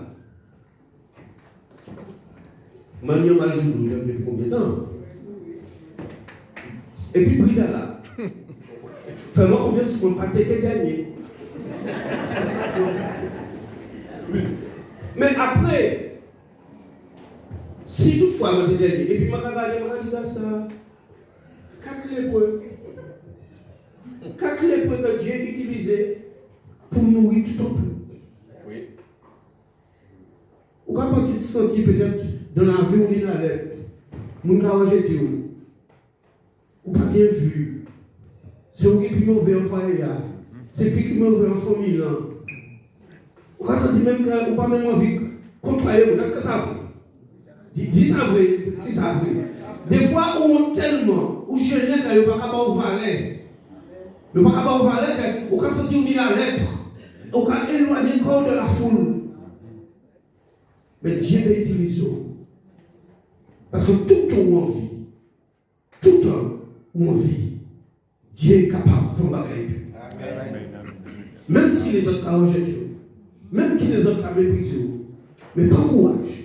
maintenant, je vais jouer depuis combien de temps? Et puis, Brida là, fais-moi confiance pour ne pas t'aider gagner. Mais après, si toutefois, je vais gagner, et puis, je vais dire ça, 4 lépreux. 4 lépreux que Dieu utilisait pour nourrir tout un peuple. Ou quand tu te sens peut-être dans la vie où il est à l'aide, nous avons rejeté ou pas bien vu. C'est vous qui est mauvais en foyer, c'est lui qui est mauvais en famille. Ou quand senti même que ou pas même envie de contraire, est-ce que ça vrai? Dis ça vrai, si ça vrai. Des fois, on tellement, ou je n'ai qu'à ne pas capable de valer. Ne pas capable de valer, ou quand senti où il a lèpre, ou quand éloigner le corps de la foule. Mais Dieu va utiliser ça. Parce que tout temps où on vit, tout temps où on vit, Dieu est capable de faire bagaille. Même si les autres ont rejeté, même si les autres ont méprisé, mais prends courage.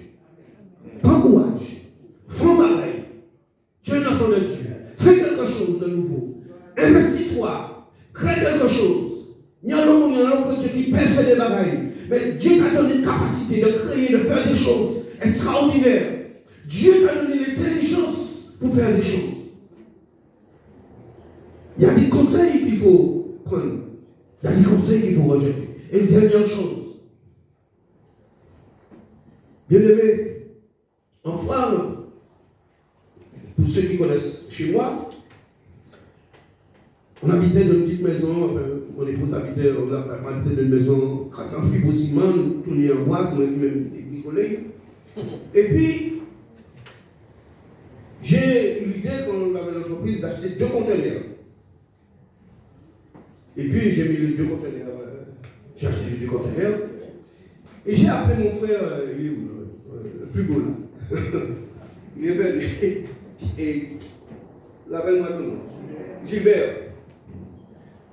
Prends courage. Fais bagaille. Tu es un enfant de Dieu. Fais quelque chose de nouveau. Investis-toi. Crée quelque chose. Il y a l'homme qui peut faire des bagailles. Mais Dieu t'a donné une capacité de créer, de faire des choses extraordinaires. Dieu t'a donné l'intelligence pour faire des choses. Il y a des conseils qu'il faut prendre. Il y a des conseils qu'il faut rejeter. Et une dernière chose. Bien aimé, en France, pour ceux qui connaissent chez moi, on habitait dans une petite maison, enfin, mon épouse habitait dans une maison en fibre-ciment, tournée en bois, c'est moi qui même des collègues. Et puis, j'ai eu l'idée, quand on avait l'entreprise, d'acheter 2 conteneurs. Et puis, j'ai mis les 2 conteneurs, j'ai acheté les 2 conteneurs. Et j'ai appelé mon frère, il est où, le plus beau là. Il est venu. Et, l'appelle-moi tout le monde. Gilbert.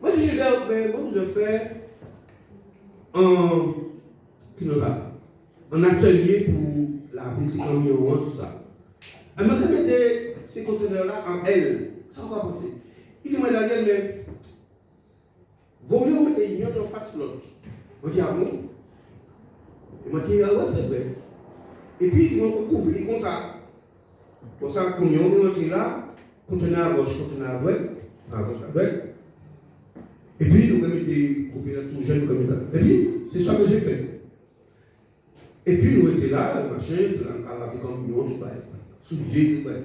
Moi, je dis, mais bon, je fais un atelier pour laver ces camions, tout ça. Elle m'a remis ces conteneurs-là en L. Ça, on va penser. Il dit, moi, Daniel, mais vaut mieux mettre une en face de l'autre. On dit, ah bon? Il m'a dit, ah ouais, c'est vrai. Et puis, ils m'ont recouvert comme ça. Comme ça, quand ils ont rentré là, conteneur à gauche, conteneur à droite, à gauche, à droite. Et puis, nous avons été coupés là, tout jeune comme ça. Et puis, c'est ça que j'ai fait. Et puis, nous étions là, machin, c'est là, avec un million, tout ça, sous Dieu, tout ça.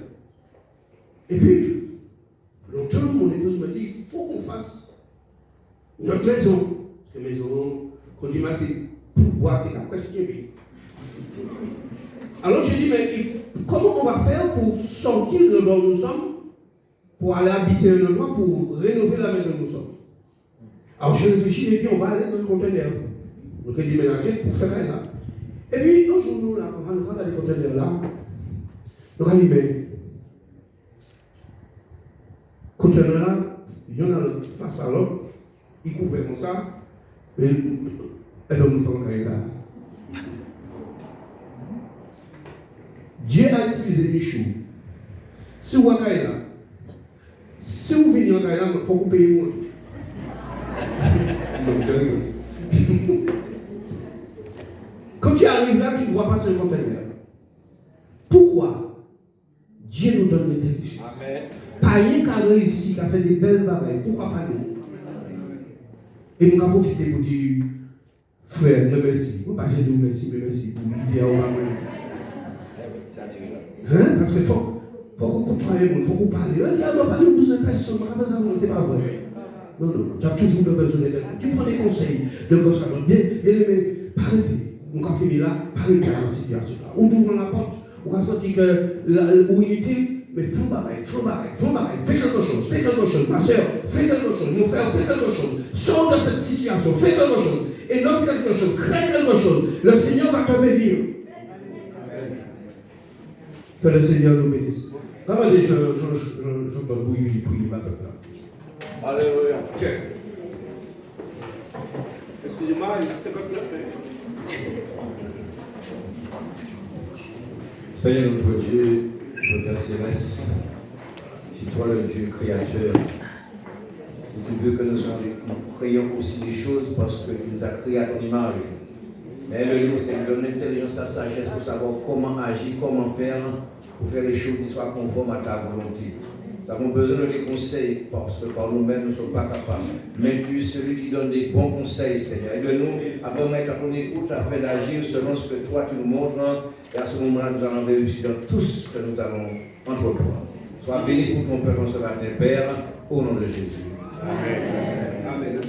Et puis, longtemps, mon épouse m'a dit, il faut qu'on fasse notre maison. Parce que la maison, quand il m'a dit, pour boire, t'es presque bien. Alors, j'ai dit, mais comment on va faire pour sortir de là où nous sommes, pour aller habiter un endroit, pour rénover la maison où nous sommes? Alors, je réfléchis et puis on va aller dans le conteneur. Donc, il déménager pour faire un là. Et puis, un jour, nous, là, on va dans les conteneurs là. Donc, on dit, mais, conteneur là, il y en a face à l'autre, il couvre comme ça, mais elle doit nous faire un cahier là. Dieu a utilisé Michou. Si vous avez là, si vous venez en Caïla, il faut que vous payiez moins. Quand tu arrives là, tu ne vois pas ce conteneur. Pourquoi? Dieu nous donne l'intelligence. Pas rien qu'à réussir, qu'à faire des belles bagailles. Pourquoi pas nous? Et nous avons profité pour dire, frère, merci. Vous ne pouvez pas dire merci, mais merci pour l'idée à moi. Hein? Parce qu'il faut qu'on comprenne le monde, il faut qu'on parle. On dit, on va parler de besoin de personne, c'est pas vrai. Non, non, tu as toujours besoin de quelqu'un. Tu prends des conseils de gauche à droite. Bien, mais parlez. On a fini là, parlez dans la situation là. On ouvre la porte, on a senti que où il était, mais fais pareil, fais quelque chose, ma soeur, fais quelque chose, mon frère, fais quelque chose. Sors de cette situation, fais quelque chose. Et nomme quelque chose, crée quelque chose. Le Seigneur va te bénir. Que le Seigneur nous bénisse. Regardez, j'entends le bruit du prier, ma peuple. Alléluia. Tiens. Excusez-moi, il y a 59. Seigneur notre Dieu, notre Père Céleste, c'est toi le Dieu créateur. Tu veux que nous créions aussi des choses parce que tu nous as créé à ton image. Mais le Seigneur donne l'intelligence, la sagesse pour savoir comment agir, comment faire, pour faire les choses qui soient conformes à ta volonté. Nous avons besoin de tes conseils parce que par nous-mêmes nous ne sommes pas capables. Mais tu es celui qui donne des bons conseils, Seigneur. Aide-nous à vraiment être à ton écoute afin d'agir selon ce que toi tu nous montres. Et à ce moment-là, nous allons réussir dans tout ce que nous allons entreprendre. Sois béni pour ton peuple consolateur, Père, au nom de Jésus. Amen. Amen.